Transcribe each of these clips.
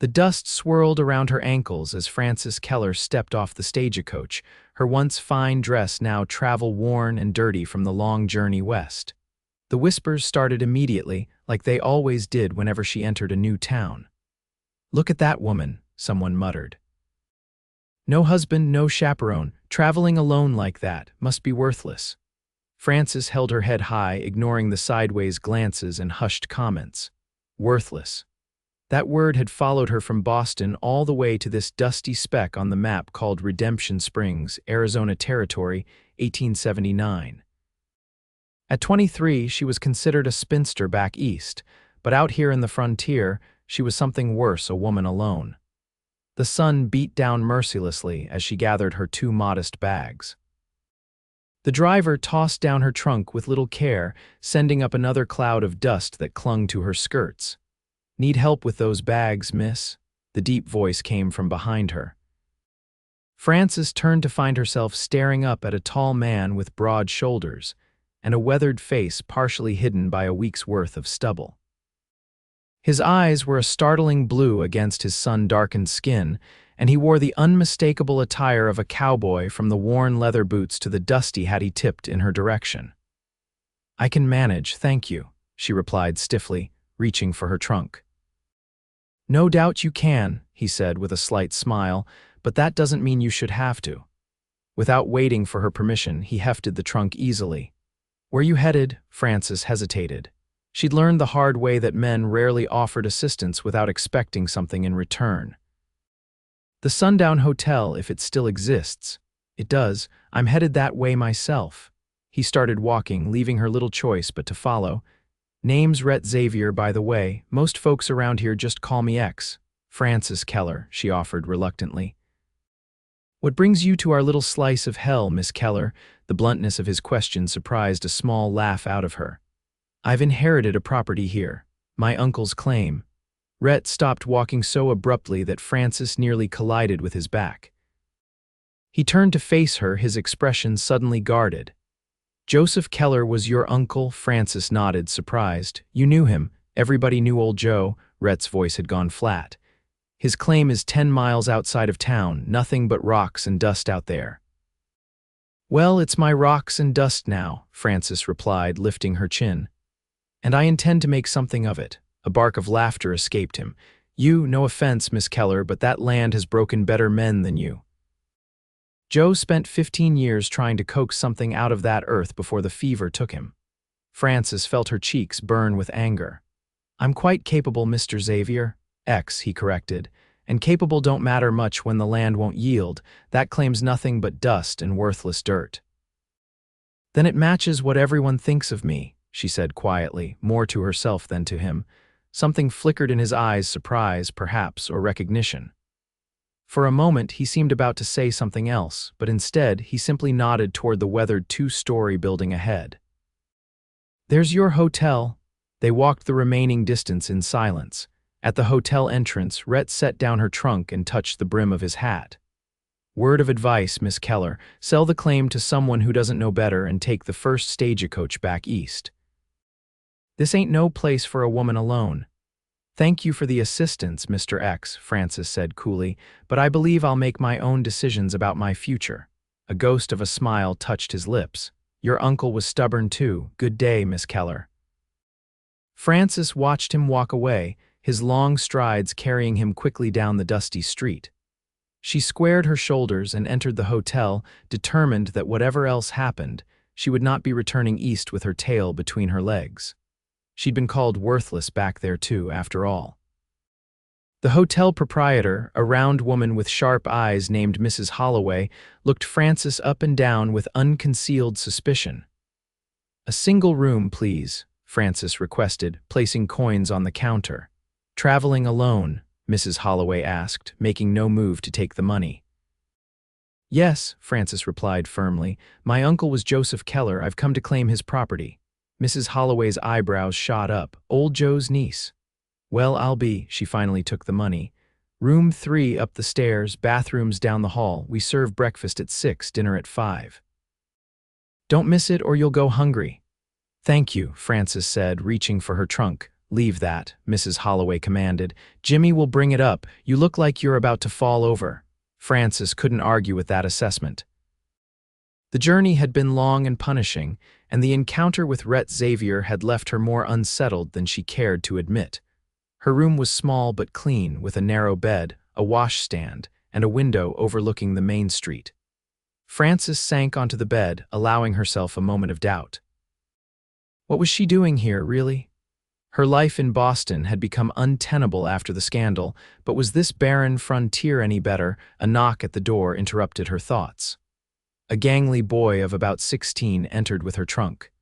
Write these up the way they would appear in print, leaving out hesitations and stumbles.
The dust swirled around her ankles as Frances Keller stepped off the stagecoach, her once fine dress now travel-worn and dirty from the long journey west. The whispers started immediately, like they always did whenever she entered a new town. "Look at that woman," someone muttered. "No husband, no chaperone, traveling alone like that, must be worthless." Frances held her head high, ignoring the sideways glances and hushed comments. Worthless. That word had followed her from Boston all the way to this dusty speck on the map called Redemption Springs, Arizona Territory, 1879. At 23, she was considered a spinster back east, but out here in the frontier, she was something worse, a woman alone. The sun beat down mercilessly as she gathered her two modest bags. The driver tossed down her trunk with little care, sending up another cloud of dust that clung to her skirts. "Need help with those bags, miss?" The deep voice came from behind her. Frances turned to find herself staring up at a tall man with broad shoulders and a weathered face partially hidden by a week's worth of stubble. His eyes were a startling blue against his sun-darkened skin, and he wore the unmistakable attire of a cowboy, from the worn leather boots to the dusty hat he tipped in her direction. "I can manage, thank you," she replied stiffly, reaching for her trunk. "No doubt you can," he said with a slight smile, "but that doesn't mean you should have to." Without waiting for her permission, he hefted the trunk easily. "Where you headed?" Frances hesitated. She'd learned the hard way that men rarely offered assistance without expecting something in return. "The Sundown Hotel, if it still exists." "It does. I'm headed that way myself." He started walking, leaving her little choice but to follow. "Name's Rhett Xavier, by the way. Most folks around here just call me X." "Frances Keller," she offered reluctantly. "What brings you to our little slice of hell, Miss Keller?" The bluntness of his question surprised a small laugh out of her. "I've inherited a property here. My uncle's claim." Rhett stopped walking so abruptly that Frances nearly collided with his back. He turned to face her, his expression suddenly guarded. "Joseph Keller was your uncle?" Frances nodded, surprised. "You knew him. Everybody knew old Joe." Rhett's voice had gone flat. "His claim is 10 miles outside of town, nothing but rocks and dust out there." "Well, it's my rocks and dust now," Frances replied, lifting her chin. "And I intend to make something of it." A bark of laughter escaped him. No offense, Miss Keller, but that land has broken better men than you." Joe spent 15 years trying to coax something out of that earth before the fever took him. Frances felt her cheeks burn with anger. "I'm quite capable, Mr. Xavier." X, he corrected. "And capable don't matter much when the land won't yield. That claims nothing but dust and worthless dirt." "Then it matches what everyone thinks of me," she said quietly, more to herself than to him. Something flickered in his eyes, surprise, perhaps, or recognition. For a moment, he seemed about to say something else, but instead, he simply nodded toward the weathered 2-story building ahead. "There's your hotel." They walked the remaining distance in silence. At the hotel entrance, Rhett set down her trunk and touched the brim of his hat. "Word of advice, Miss Keller, sell the claim to someone who doesn't know better and take the first stagecoach back east. This ain't no place for a woman alone." "Thank you for the assistance, Mr. X," Frances said coolly, "but I believe I'll make my own decisions about my future." A ghost of a smile touched his lips. "Your uncle was stubborn too. Good day, Miss Keller." Frances watched him walk away, his long strides carrying him quickly down the dusty street. She squared her shoulders and entered the hotel, determined that whatever else happened, she would not be returning east with her tail between her legs. She'd been called worthless back there too, after all. The hotel proprietor, a round woman with sharp eyes named Mrs. Holloway, looked Frances up and down with unconcealed suspicion. "A single room, please," Frances requested, placing coins on the counter. "Traveling alone?" Mrs. Holloway asked, making no move to take the money. "Yes," Frances replied firmly. "My uncle was Joseph Keller. I've come to claim his property." Mrs. Holloway's eyebrows shot up. "Old Joe's niece." "Well, I'll be." She finally took the money. "Room 3 up the stairs, bathrooms down the hall. We serve breakfast at 6, dinner at 5. Don't miss it or you'll go hungry." "Thank you," Frances said, reaching for her trunk. "Leave that," Mrs. Holloway commanded. "Jimmy will bring it up. You look like you're about to fall over." Frances couldn't argue with that assessment. The journey had been long and punishing, and the encounter with Rhett Xavier had left her more unsettled than she cared to admit. Her room was small but clean, with a narrow bed, a washstand, and a window overlooking the main street. Frances sank onto the bed, allowing herself a moment of doubt. What was she doing here, really? Her life in Boston had become untenable after the scandal, but was this barren frontier any better? A knock at the door interrupted her thoughts. A gangly boy of about 16 entered with her trunk.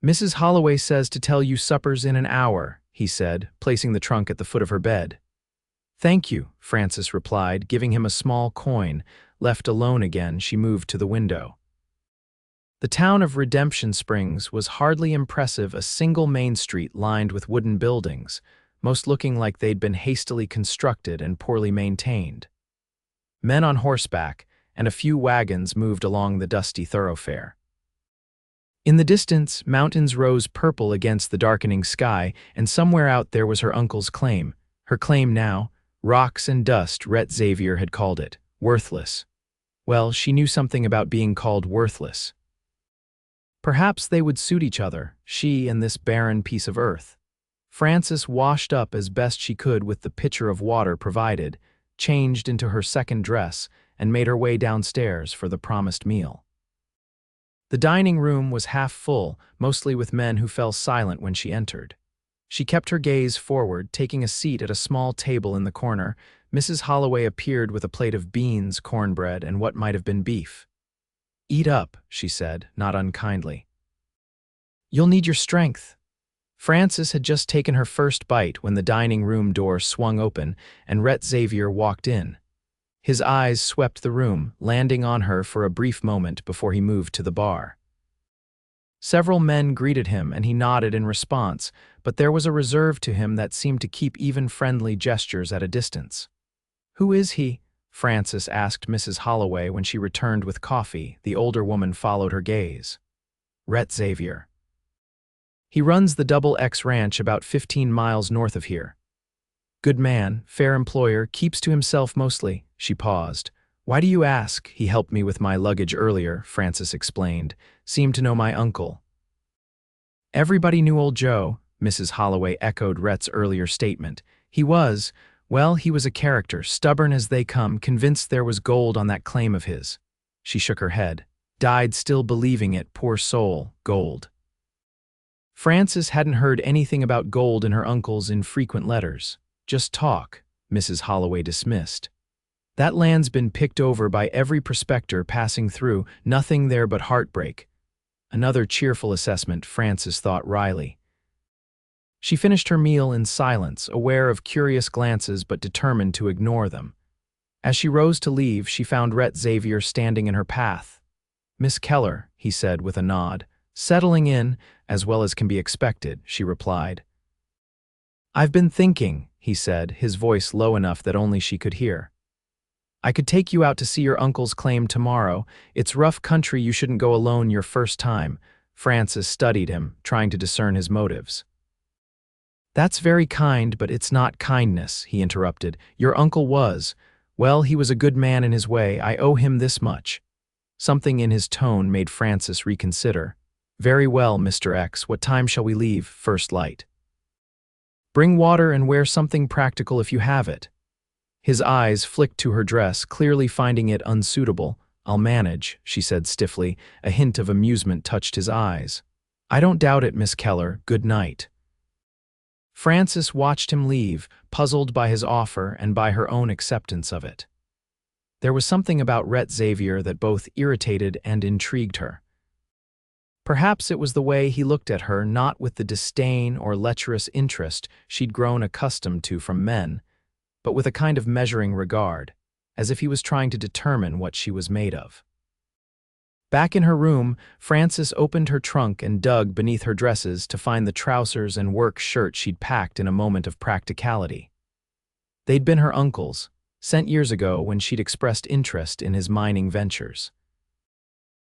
"Mrs. Holloway says to tell you supper's in an hour," he said, placing the trunk at the foot of her bed. "Thank you," Frances replied, giving him a small coin. Left alone again, she moved to the window. The town of Redemption Springs was hardly impressive, a single main street lined with wooden buildings, most looking like they'd been hastily constructed and poorly maintained. Men on horseback and a few wagons moved along the dusty thoroughfare. In the distance, mountains rose purple against the darkening sky, and somewhere out there was her uncle's claim. Her claim now, rocks and dust, Rhett Xavier had called it. Worthless. Well, she knew something about being called worthless. Perhaps they would suit each other, she and this barren piece of earth. Frances washed up as best she could with the pitcher of water provided, changed into her second dress, and made her way downstairs for the promised meal. The dining room was half full, mostly with men who fell silent when she entered. She kept her gaze forward, taking a seat at a small table in the corner. Mrs. Holloway appeared with a plate of beans, cornbread, and what might have been beef. "Eat up," she said, not unkindly. "You'll need your strength." Frances had just taken her first bite when the dining room door swung open and Rhett Xavier walked in. His eyes swept the room, landing on her for a brief moment before he moved to the bar. Several men greeted him and he nodded in response, but there was a reserve to him that seemed to keep even friendly gestures at a distance. "Who is he?" Frances asked Mrs. Holloway when she returned with coffee. The older woman followed her gaze. "Rhett Xavier. He runs the Double X Ranch about 15 miles north of here. Good man, fair employer, keeps to himself mostly." She paused. "Why do you ask? He helped me with my luggage earlier," Frances explained. "Seemed to know my uncle." Everybody knew old Joe, Mrs. Holloway echoed Rhett's earlier statement. He was a character, stubborn as they come, convinced there was gold on that claim of his. She shook her head. Died still believing it, poor soul, gold. Frances hadn't heard anything about gold in her uncle's infrequent letters. Just talk, Mrs. Holloway dismissed. That land's been picked over by every prospector passing through, nothing there but heartbreak. Another cheerful assessment, Frances thought wryly. She finished her meal in silence, aware of curious glances but determined to ignore them. As she rose to leave, she found Rhett Xavier standing in her path. "Miss Keller," he said with a nod. "Settling in, as well as can be expected," she replied. "I've been thinking," he said, his voice low enough that only she could hear. "I could take you out to see your uncle's claim tomorrow. It's rough country, you shouldn't go alone your first time." Frances studied him, trying to discern his motives. "That's very kind, but it's not kindness," he interrupted. "Your uncle was. Well, he was a good man in his way. I owe him this much." Something in his tone made Frances reconsider. "Very well, Mr. X, what time shall we leave? First light. Bring water and wear something practical if you have it." His eyes flicked to her dress, clearly finding it unsuitable. "I'll manage," she said stiffly. A hint of amusement touched his eyes. "I don't doubt it, Miss Keller. Good night." Frances watched him leave, puzzled by his offer and by her own acceptance of it. There was something about Rhett Xavier that both irritated and intrigued her. Perhaps it was the way he looked at her, not with the disdain or lecherous interest she'd grown accustomed to from men, but with a kind of measuring regard, as if he was trying to determine what she was made of. Back in her room, Frances opened her trunk and dug beneath her dresses to find the trousers and work shirt she'd packed in a moment of practicality. They'd been her uncle's, sent years ago when she'd expressed interest in his mining ventures.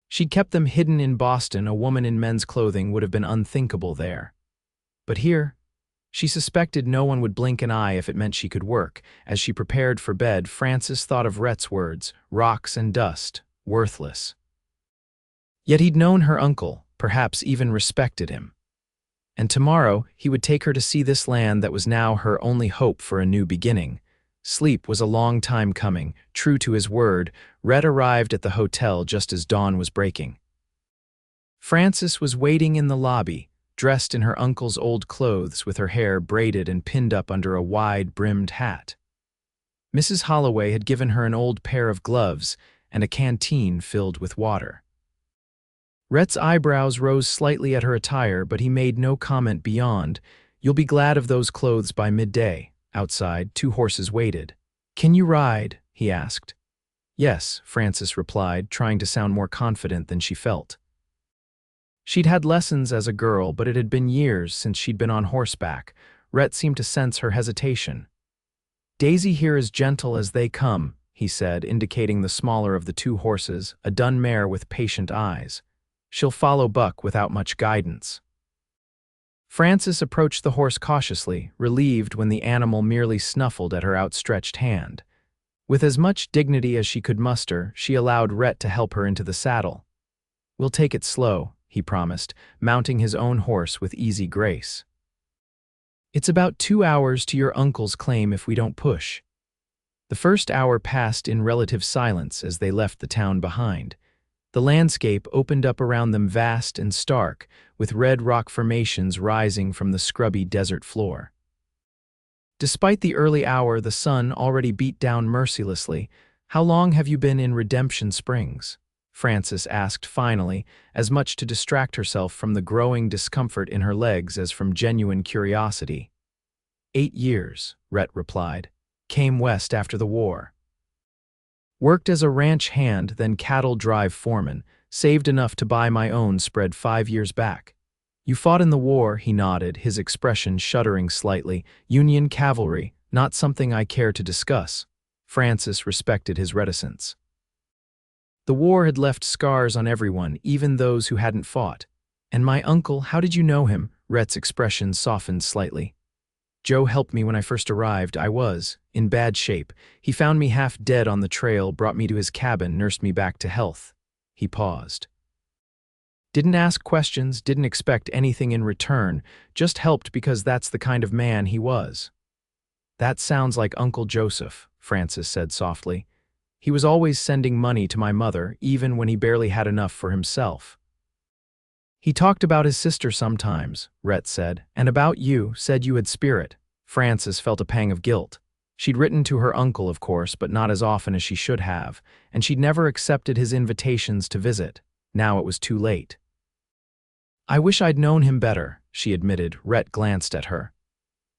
She'd kept them hidden in Boston. A woman in men's clothing would have been unthinkable there. But here, She suspected no one would blink an eye if it meant she could work. As she prepared for bed, Frances thought of Rhett's words, rocks and dust, worthless. Yet he'd known her uncle, perhaps even respected him. And tomorrow he would take her to see this land that was now her only hope for a new beginning. Sleep was a long time coming. True to his word, Rhett arrived at the hotel just as dawn was breaking. Frances was waiting in the lobby, dressed in her uncle's old clothes with her hair braided and pinned up under a wide-brimmed hat. Mrs. Holloway had given her an old pair of gloves and a canteen filled with water. Rhett's eyebrows rose slightly at her attire, but he made no comment beyond. "You'll be glad of those clothes by midday." Outside, 2 horses waited. "Can you ride?" he asked. "Yes," Frances replied, trying to sound more confident than she felt. She'd had lessons as a girl, but it had been years since she'd been on horseback. Rhett seemed to sense her hesitation. "Daisy here is gentle as they come," he said, indicating the smaller of the 2 horses, a dun mare with patient eyes. "She'll follow Buck without much guidance." Frances approached the horse cautiously, relieved when the animal merely snuffled at her outstretched hand. With as much dignity as she could muster, she allowed Rhett to help her into the saddle. "We'll take it slow," he promised, mounting his own horse with easy grace. "It's about 2 hours to your uncle's claim if we don't push." The first hour passed in relative silence as they left the town behind. The landscape opened up around them vast and stark, with red rock formations rising from the scrubby desert floor. Despite the early hour, the sun already beat down mercilessly. "How long have you been in Redemption Springs?" Frances asked finally, as much to distract herself from the growing discomfort in her legs as from genuine curiosity. 8 years, Rhett replied. "Came west after the war. Worked as a ranch hand, then cattle drive foreman. Saved enough to buy my own spread 5 years back." "You fought in the war," he nodded, his expression shuddering slightly. "Union cavalry, not something I care to discuss." Frances respected his reticence. The war had left scars on everyone, even those who hadn't fought. "And my uncle, how did you know him?" Rhett's expression softened slightly. "Joe helped me when I first arrived. I was in bad shape. He found me half dead on the trail, brought me to his cabin, nursed me back to health." He paused. Didn't ask questions, didn't expect anything in return, just helped because that's the kind of man he was. "That sounds like Uncle Joseph," Frances said softly. "He was always sending money to my mother, even when he barely had enough for himself." "He talked about his sister sometimes," Rhett said, "and about you, said you had spirit." Frances felt a pang of guilt. She'd written to her uncle, of course, but not as often as she should have, and she'd never accepted his invitations to visit. Now it was too late. "I wish I'd known him better," she admitted. Rhett glanced at her.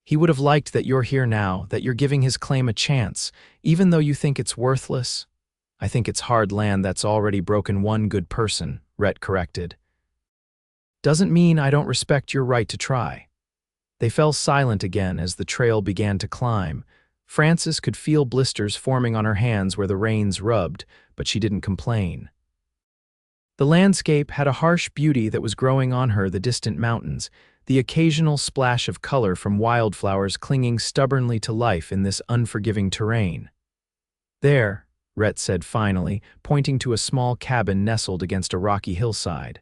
"He would have liked that you're here now, that you're giving his claim a chance, even though you think it's worthless." "I think it's hard land that's already broken one good person," Rhett corrected. "Doesn't mean I don't respect your right to try." They fell silent again as the trail began to climb. Frances could feel blisters forming on her hands where the reins rubbed, but she didn't complain. The landscape had a harsh beauty that was growing on her, the distant mountains, the occasional splash of color from wildflowers clinging stubbornly to life in this unforgiving terrain. "There," Rhett said finally, pointing to a small cabin nestled against a rocky hillside.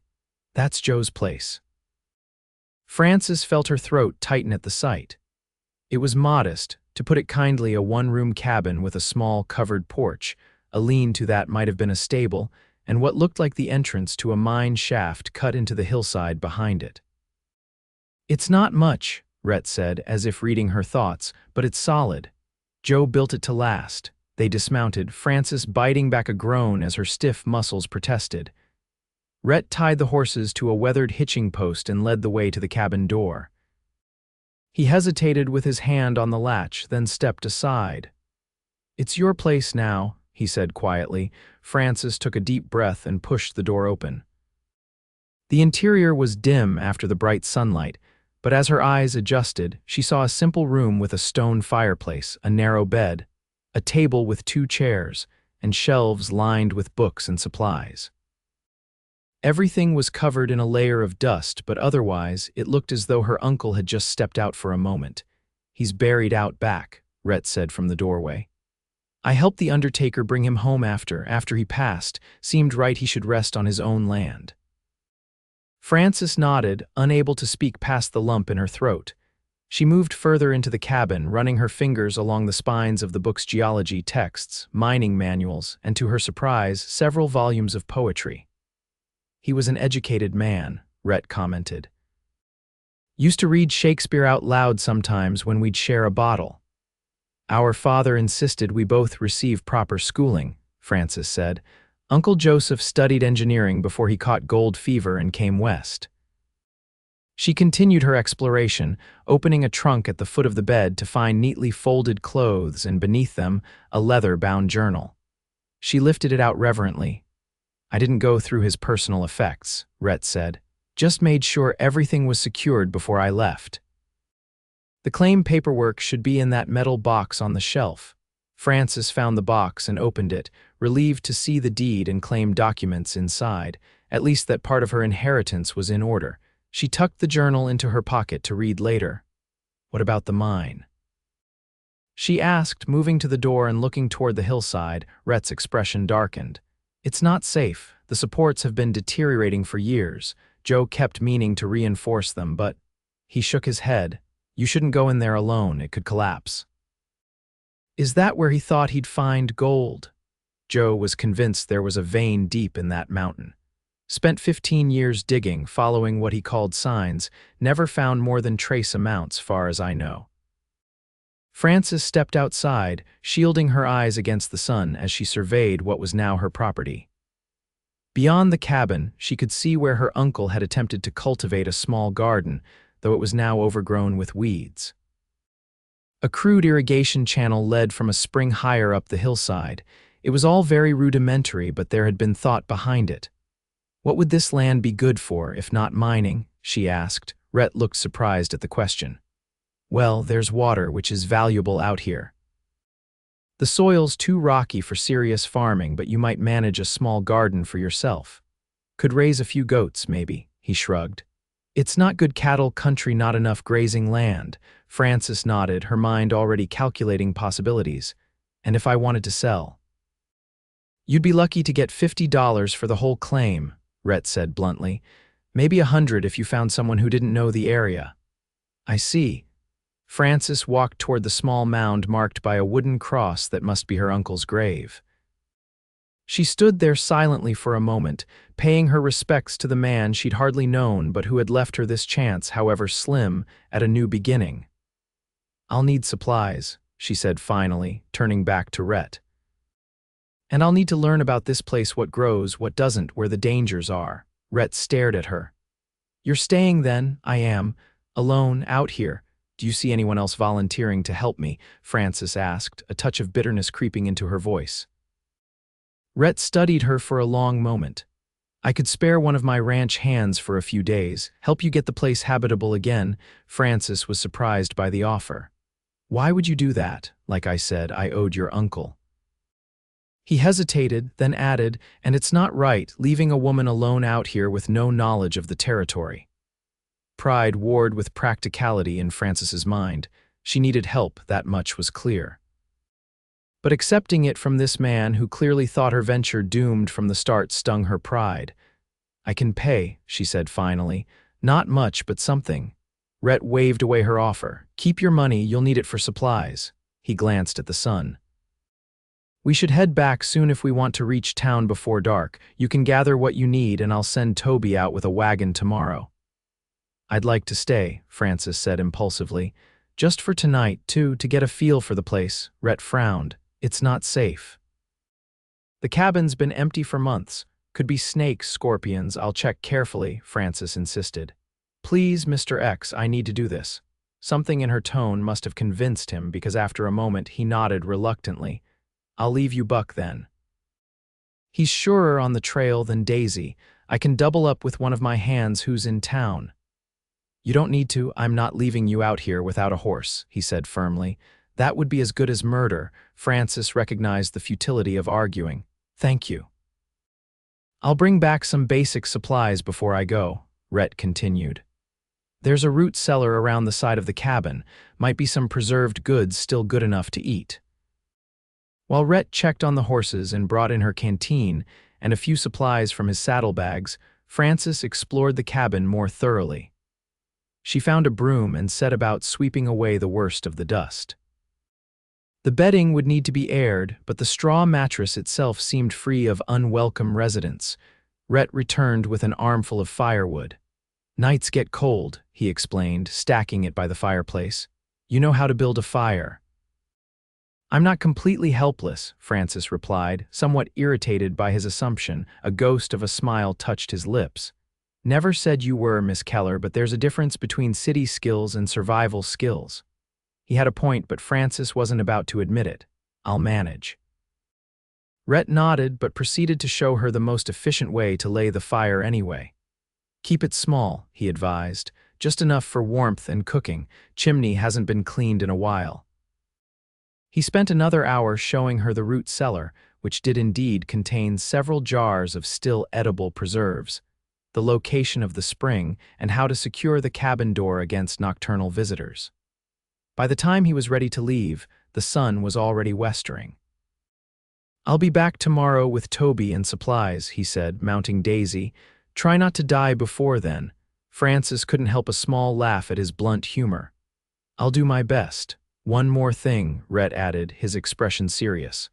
"That's Joe's place." Frances felt her throat tighten at the sight. It was modest, to put it kindly, a one-room cabin with a small covered porch, a lean-to that might have been a stable, and what looked like the entrance to a mine shaft cut into the hillside behind it. "It's not much," Rhett said, as if reading her thoughts, "but it's solid. Joe built it to last." They dismounted, Frances biting back a groan as her stiff muscles protested. Rhett tied the horses to a weathered hitching post and led the way to the cabin door. He hesitated with his hand on the latch, then stepped aside. "It's your place now," he said quietly. Frances took a deep breath and pushed the door open. The interior was dim after the bright sunlight, but as her eyes adjusted, she saw a simple room with a stone fireplace, a narrow bed, a table with 2 chairs, and shelves lined with books and supplies. Everything was covered in a layer of dust, but otherwise, it looked as though her uncle had just stepped out for a moment. "He's buried out back," Rhett said from the doorway. "I helped the undertaker bring him home after he passed. Seemed right he should rest on his own land." Frances nodded, unable to speak past the lump in her throat. She moved further into the cabin, running her fingers along the spines of the book's geology texts, mining manuals, and to her surprise, several volumes of poetry. "He was an educated man," Rhett commented. "Used to read Shakespeare out loud sometimes when we'd share a bottle." "Our father insisted we both receive proper schooling," Frances said. "Uncle Joseph studied engineering before he caught gold fever and came west." She continued her exploration, opening a trunk at the foot of the bed to find neatly folded clothes and beneath them, a leather-bound journal. She lifted it out reverently. "I didn't go through his personal effects," Rhett said. "Just made sure everything was secured before I left." "The claim paperwork should be in that metal box on the shelf." Frances found the box and opened it, relieved to see the deed and claim documents inside, at least that part of her inheritance was in order. She tucked the journal into her pocket to read later. "What about the mine?" she asked, moving to the door and looking toward the hillside. Rhett's expression darkened. "It's not safe. The supports have been deteriorating for years. Joe kept meaning to reinforce them, but..." He shook his head. "You shouldn't go in there alone. It could collapse." Is that where he thought he'd find gold? Joe was convinced there was a vein deep in that mountain. Spent 15 years digging, following what he called signs, never found more than trace amounts, far as I know. Frances stepped outside, shielding her eyes against the sun as she surveyed what was now her property. Beyond the cabin, she could see where her uncle had attempted to cultivate a small garden, though it was now overgrown with weeds. A crude irrigation channel led from a spring higher up the hillside. It was all very rudimentary, but there had been thought behind it. "What would this land be good for, if not mining?" she asked. Rhett looked surprised at the question. "Well, there's water, which is valuable out here. The soil's too rocky for serious farming, but you might manage a small garden for yourself. Could raise a few goats, maybe," he shrugged. "It's not good cattle country, not enough grazing land." Frances nodded, her mind already calculating possibilities. "And if I wanted to sell?" "You'd be lucky to get $50 for the whole claim," Rhett said bluntly. "Maybe $100 if you found someone who didn't know the area." "I see." Frances walked toward the small mound marked by a wooden cross that must be her uncle's grave. She stood there silently for a moment, paying her respects to the man she'd hardly known but who had left her this chance, however slim, at a new beginning. "I'll need supplies," she said finally, turning back to Rhett. "And I'll need to learn about this place, what grows, what doesn't, where the dangers are." Rhett stared at her. "You're staying then?" "I am. Alone, out here. Do you see anyone else volunteering to help me?" Frances asked, a touch of bitterness creeping into her voice. Rhett studied her for a long moment. "I could spare one of my ranch hands for a few days, help you get the place habitable again." Frances was surprised by the offer. "Why would you do that? Like I said, I owed your uncle." He hesitated, then added, "And it's not right, leaving a woman alone out here with no knowledge of the territory." Pride warred with practicality in Frances's mind. She needed help, that much was clear. But accepting it from this man who clearly thought her venture doomed from the start stung her pride. "I can pay," she said finally. "Not much, but something." Rhett waved away her offer. "Keep your money, you'll need it for supplies." He glanced at the sun. "We should head back soon if we want to reach town before dark. You can gather what you need and I'll send Toby out with a wagon tomorrow." "I'd like to stay," Frances said impulsively. "Just for tonight, too, to get a feel for the place." Rhett frowned. "It's not safe." "The cabin's been empty for months. Could be snakes, scorpions. I'll check carefully," Frances insisted. "Please, Mr. X, I need to do this." Something in her tone must have convinced him because after a moment he nodded reluctantly. "I'll leave you buck then." "He's surer on the trail than Daisy. I can double up with one of my hands who's in town." "You don't need to. I'm not leaving you out here without a horse," he said firmly. "That would be as good as murder." Frances recognized the futility of arguing. "Thank you." I'll bring back some basic supplies before I go, Rhett continued. There's a root cellar around the side of the cabin, might be some preserved goods still good enough to eat. While Rhett checked on the horses and brought in her canteen and a few supplies from his saddlebags, Frances explored the cabin more thoroughly. She found a broom and set about sweeping away the worst of the dust. The bedding would need to be aired, but the straw mattress itself seemed free of unwelcome residents. Rhett returned with an armful of firewood. Nights get cold, he explained, stacking it by the fireplace. You know how to build a fire. I'm not completely helpless, Frances replied, somewhat irritated by his assumption. A ghost of a smile touched his lips. Never said you were, Miss Keller, but there's a difference between city skills and survival skills. He had a point, but Frances wasn't about to admit it. I'll manage. Rhett nodded, but proceeded to show her the most efficient way to lay the fire anyway. Keep it small, he advised, just enough for warmth and cooking. Chimney hasn't been cleaned in a while. He spent another hour showing her the root cellar, which did indeed contain several jars of still edible preserves, the location of the spring, and how to secure the cabin door against nocturnal visitors. By the time he was ready to leave, the sun was already westering. I'll be back tomorrow with Toby and supplies, he said, mounting Daisy. Try not to die before then. Frances couldn't help a small laugh at his blunt humor. I'll do my best. One more thing, Rhett added, his expression serious.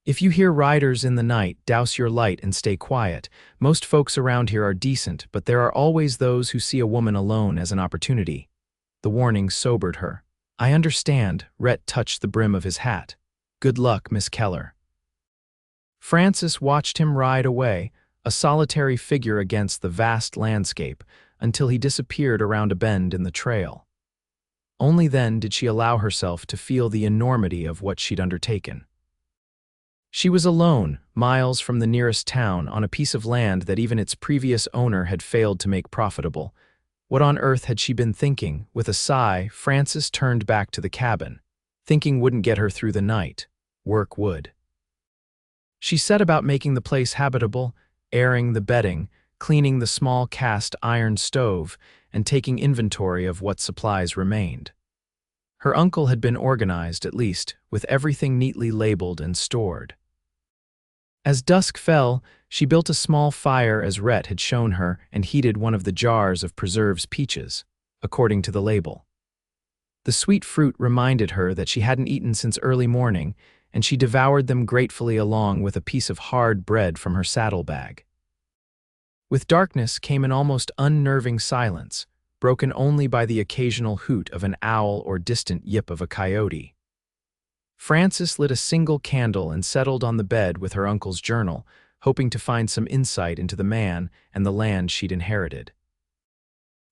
If you hear riders in the night, douse your light and stay quiet. Most folks around here are decent, but there are always those who see a woman alone as an opportunity. The warning sobered her. I understand, Rhett touched the brim of his hat. Good luck, Miss Keller. Frances watched him ride away, a solitary figure against the vast landscape, until he disappeared around a bend in the trail. Only then did she allow herself to feel the enormity of what she'd undertaken. She was alone, miles from the nearest town, on a piece of land that even its previous owner had failed to make profitable. What on earth had she been thinking? With a sigh, Frances turned back to the cabin. Thinking wouldn't get her through the night. Work would. She set about making the place habitable, airing the bedding, cleaning the small cast iron stove, and taking inventory of what supplies remained. Her uncle had been organized, at least, with everything neatly labeled and stored. As dusk fell, she built a small fire as Rhett had shown her and heated one of the jars of preserves peaches, according to the label. The sweet fruit reminded her that she hadn't eaten since early morning, and she devoured them gratefully along with a piece of hard bread from her saddlebag. With darkness came an almost unnerving silence, broken only by the occasional hoot of an owl or distant yip of a coyote. Frances lit a single candle and settled on the bed with her uncle's journal, hoping to find some insight into the man and the land she'd inherited.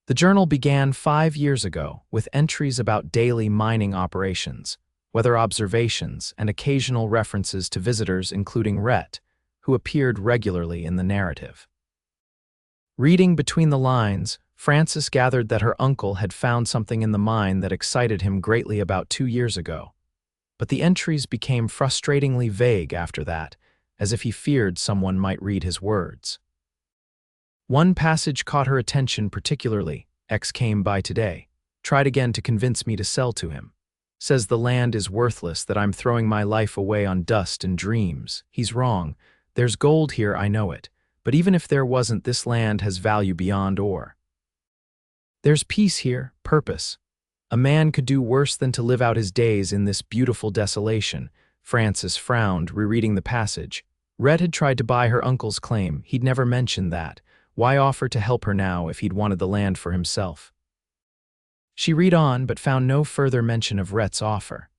The journal began 5 years ago, with entries about daily mining operations, weather observations, and occasional references to visitors including Rhett, who appeared regularly in the narrative. Reading between the lines, Frances gathered that her uncle had found something in the mine that excited him greatly about 2 years ago. But the entries became frustratingly vague after that, as if he feared someone might read his words. One passage caught her attention particularly. X came by today. Tried again to convince me to sell to him. Says the land is worthless, that I'm throwing my life away on dust and dreams. He's wrong. There's gold here, I know it. But even if there wasn't, this land has value beyond ore. There's peace here, purpose. A man could do worse than to live out his days in this beautiful desolation. Frances frowned, rereading the passage. Rhett had tried to buy her uncle's claim. He'd never mentioned that. Why offer to help her now if he'd wanted the land for himself? She read on, but found no further mention of Rhett's offer.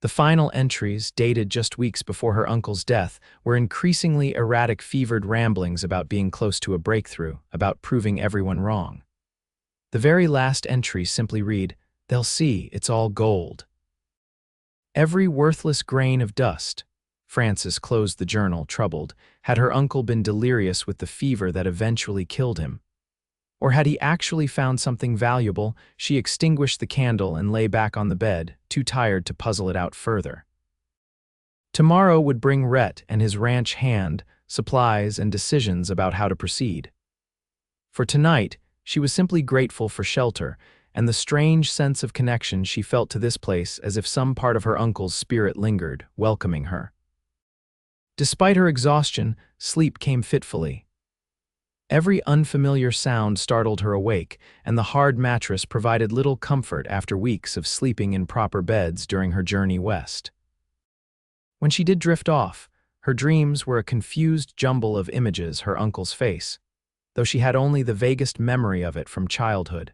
The final entries, dated just weeks before her uncle's death, were increasingly erratic, fevered ramblings about being close to a breakthrough, about proving everyone wrong. The very last entry simply read, "They'll see, it's all gold." Every worthless grain of dust. Frances closed the journal, troubled. Had her uncle been delirious with the fever that eventually killed him? Or had he actually found something valuable? She extinguished the candle and lay back on the bed, too tired to puzzle it out further. Tomorrow would bring Rhett and his ranch hand, supplies, and decisions about how to proceed. For tonight, she was simply grateful for shelter and the strange sense of connection she felt to this place, as if some part of her uncle's spirit lingered, welcoming her. Despite her exhaustion, sleep came fitfully. Every unfamiliar sound startled her awake, and the hard mattress provided little comfort after weeks of sleeping in proper beds during her journey west. When she did drift off, her dreams were a confused jumble of images her uncle's face, though she had only the vaguest memory of it from childhood.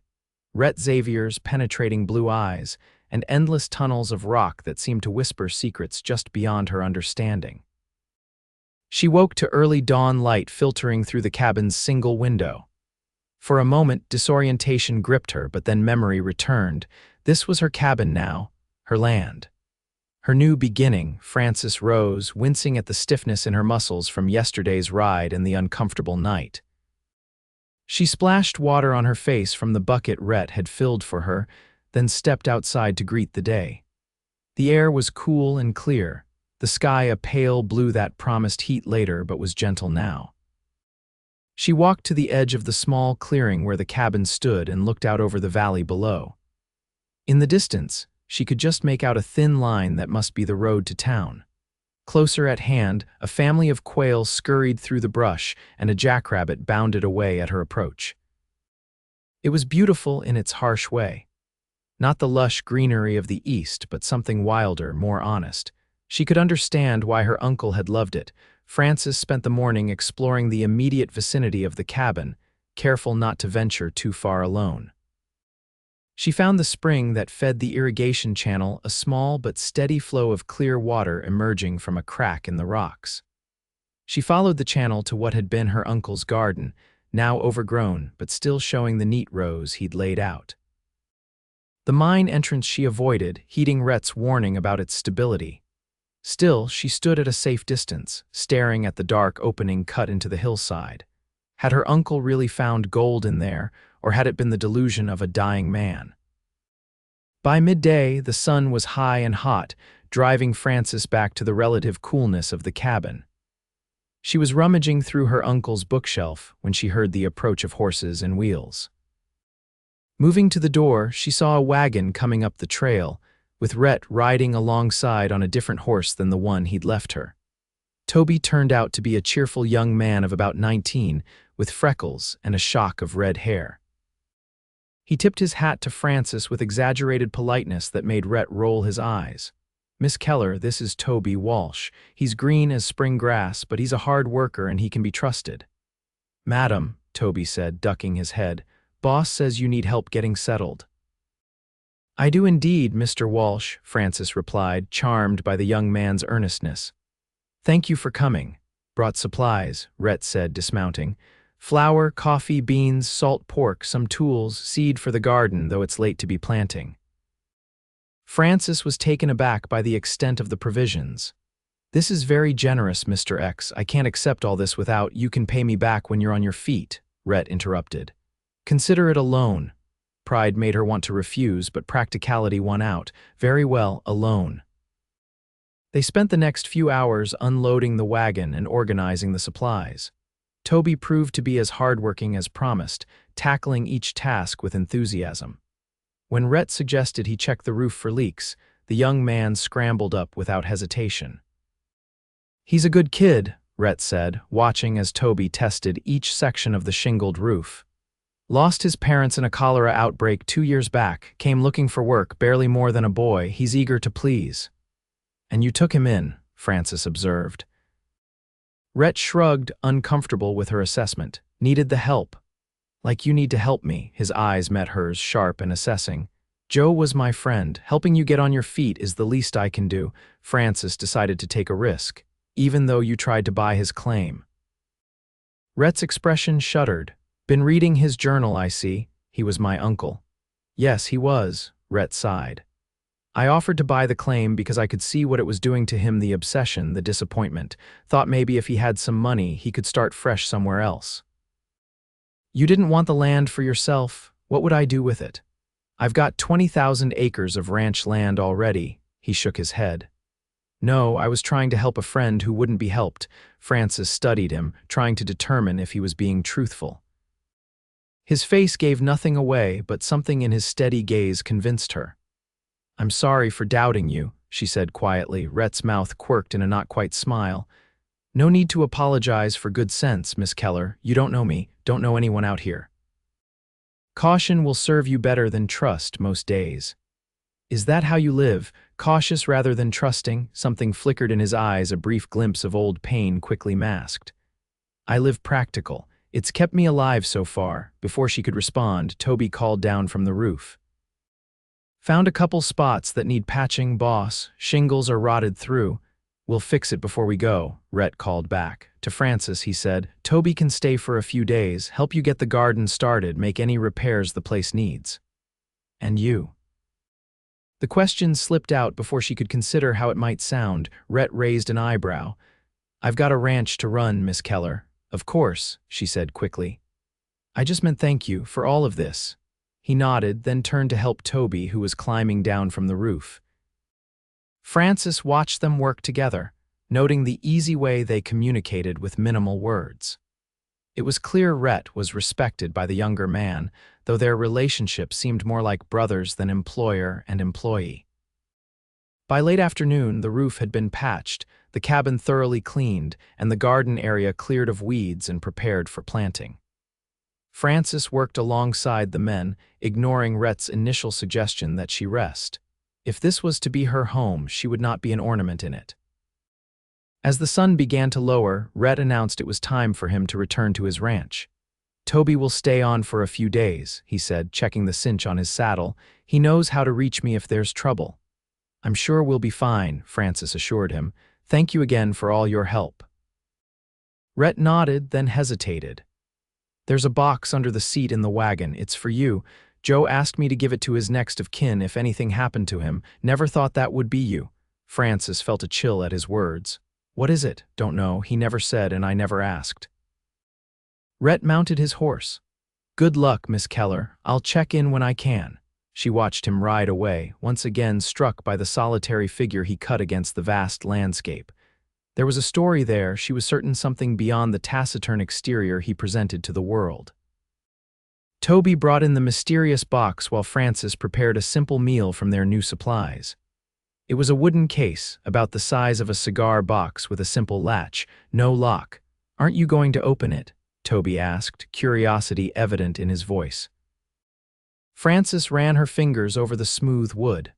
Rhett Xavier's penetrating blue eyes, and endless tunnels of rock that seemed to whisper secrets just beyond her understanding. She woke to early dawn light filtering through the cabin's single window. For a moment, disorientation gripped her, but then memory returned. This was her cabin now, her land. Her new beginning. Frances rose, wincing at the stiffness in her muscles from yesterday's ride and the uncomfortable night. She splashed water on her face from the bucket Rhett had filled for her, then stepped outside to greet the day. The air was cool and clear, the sky a pale blue that promised heat later but was gentle now. She walked to the edge of the small clearing where the cabin stood and looked out over the valley below. In the distance, she could just make out a thin line that must be the road to town. Closer at hand, a family of quail scurried through the brush, and a jackrabbit bounded away at her approach. It was beautiful in its harsh way. Not the lush greenery of the east, but something wilder, more honest. She could understand why her uncle had loved it. Frances spent the morning exploring the immediate vicinity of the cabin, careful not to venture too far alone. She found the spring that fed the irrigation channel, a small but steady flow of clear water emerging from a crack in the rocks. She followed the channel to what had been her uncle's garden, now overgrown but still showing the neat rows he'd laid out. The mine entrance she avoided, heeding Rhett's warning about its stability. Still, she stood at a safe distance, staring at the dark opening cut into the hillside. Had her uncle really found gold in there, or had it been the delusion of a dying man? By midday, the sun was high and hot, driving Frances back to the relative coolness of the cabin. She was rummaging through her uncle's bookshelf when she heard the approach of horses and wheels. Moving to the door, she saw a wagon coming up the trail, with Rhett riding alongside on a different horse than the one he'd left her. Toby turned out to be a cheerful young man of about 19, with freckles and a shock of red hair. He tipped his hat to Frances with exaggerated politeness that made Rhett roll his eyes. "Miss Keller, this is Toby Walsh. He's green as spring grass, but he's a hard worker and he can be trusted." "Madam," Toby said, ducking his head, "boss says you need help getting settled." "I do indeed, Mr. Walsh," Frances replied, charmed by the young man's earnestness. "Thank you for coming. Brought supplies," Rhett said, dismounting. "Flour, coffee, beans, salt pork, some tools, seed for the garden, though it's late to be planting." Frances was taken aback by the extent of the provisions. "This is very generous, Mr. X. I can't accept all this without you can pay me back when you're on your feet," Rhett interrupted. "Consider it a loan." Pride made her want to refuse, but practicality won out. "Very well, a loan." They spent the next few hours unloading the wagon and organizing the supplies. Toby proved to be as hardworking as promised, tackling each task with enthusiasm. When Rhett suggested he check the roof for leaks, the young man scrambled up without hesitation. "He's a good kid," Rhett said, watching as Toby tested each section of the shingled roof. "Lost his parents in a cholera outbreak 2 years back, came looking for work, barely more than a boy. He's eager to please." "And you took him in," Frances observed. Rhett shrugged, uncomfortable with her assessment. "Needed the help." "Like you need to help me," his eyes met hers, sharp and assessing. "Joe was my friend. Helping you get on your feet is the least I can do." Frances decided to take a risk, even though you tried to buy his claim. Rhett's expression shuddered. "Been reading his journal, I see. He was my uncle." "Yes, he was," Rhett sighed. "I offered to buy the claim because I could see what it was doing to him, the obsession, the disappointment. Thought maybe if he had some money, he could start fresh somewhere else." "You didn't want the land for yourself. What would I do with it?" "I've got 20,000 acres of ranch land already," he shook his head. No, I was trying to help a friend who wouldn't be helped. Frances studied him, trying to determine if he was being truthful. His face gave nothing away, but something in his steady gaze convinced her. I'm sorry for doubting you, she said quietly. Rhett's mouth quirked in a not-quite smile. No need to apologize for good sense, Miss Keller. You don't know me, don't know anyone out here. Caution will serve you better than trust most days. Is that how you live, cautious rather than trusting? Something flickered in his eyes, a brief glimpse of old pain quickly masked. I live practical. It's kept me alive so far. Before she could respond, Toby called down from the roof. Found a couple spots that need patching, boss. Shingles are rotted through. We'll fix it before we go, Rhett called back. To Frances, he said, Toby can stay for a few days, help you get the garden started, make any repairs the place needs. And you? The question slipped out before she could consider how it might sound. Rhett raised an eyebrow. I've got a ranch to run, Miss Keller. Of course, she said quickly. I just meant thank you for all of this. He nodded, then turned to help Toby, who was climbing down from the roof. Frances watched them work together, noting the easy way they communicated with minimal words. It was clear Rhett was respected by the younger man, though their relationship seemed more like brothers than employer and employee. By late afternoon, the roof had been patched, the cabin thoroughly cleaned, and the garden area cleared of weeds and prepared for planting. Frances worked alongside the men, ignoring Rhett's initial suggestion that she rest. If this was to be her home, she would not be an ornament in it. As the sun began to lower, Rhett announced it was time for him to return to his ranch. Toby will stay on for a few days, he said, checking the cinch on his saddle. He knows how to reach me if there's trouble. I'm sure we'll be fine, Frances assured him. Thank you again for all your help. Rhett nodded, then hesitated. There's a box under the seat in the wagon. It's for you. Joe asked me to give it to his next of kin if anything happened to him. Never thought that would be you. Frances felt a chill at his words. What is it? Don't know. He never said and I never asked. Rhett mounted his horse. Good luck, Miss Keller. I'll check in when I can. She watched him ride away, once again struck by the solitary figure he cut against the vast landscape. There was a story there, she was certain, something beyond the taciturn exterior he presented to the world. Toby brought in the mysterious box while Frances prepared a simple meal from their new supplies. It was a wooden case, about the size of a cigar box with a simple latch, no lock. Aren't you going to open it? Toby asked, curiosity evident in his voice. Frances ran her fingers over the smooth wood.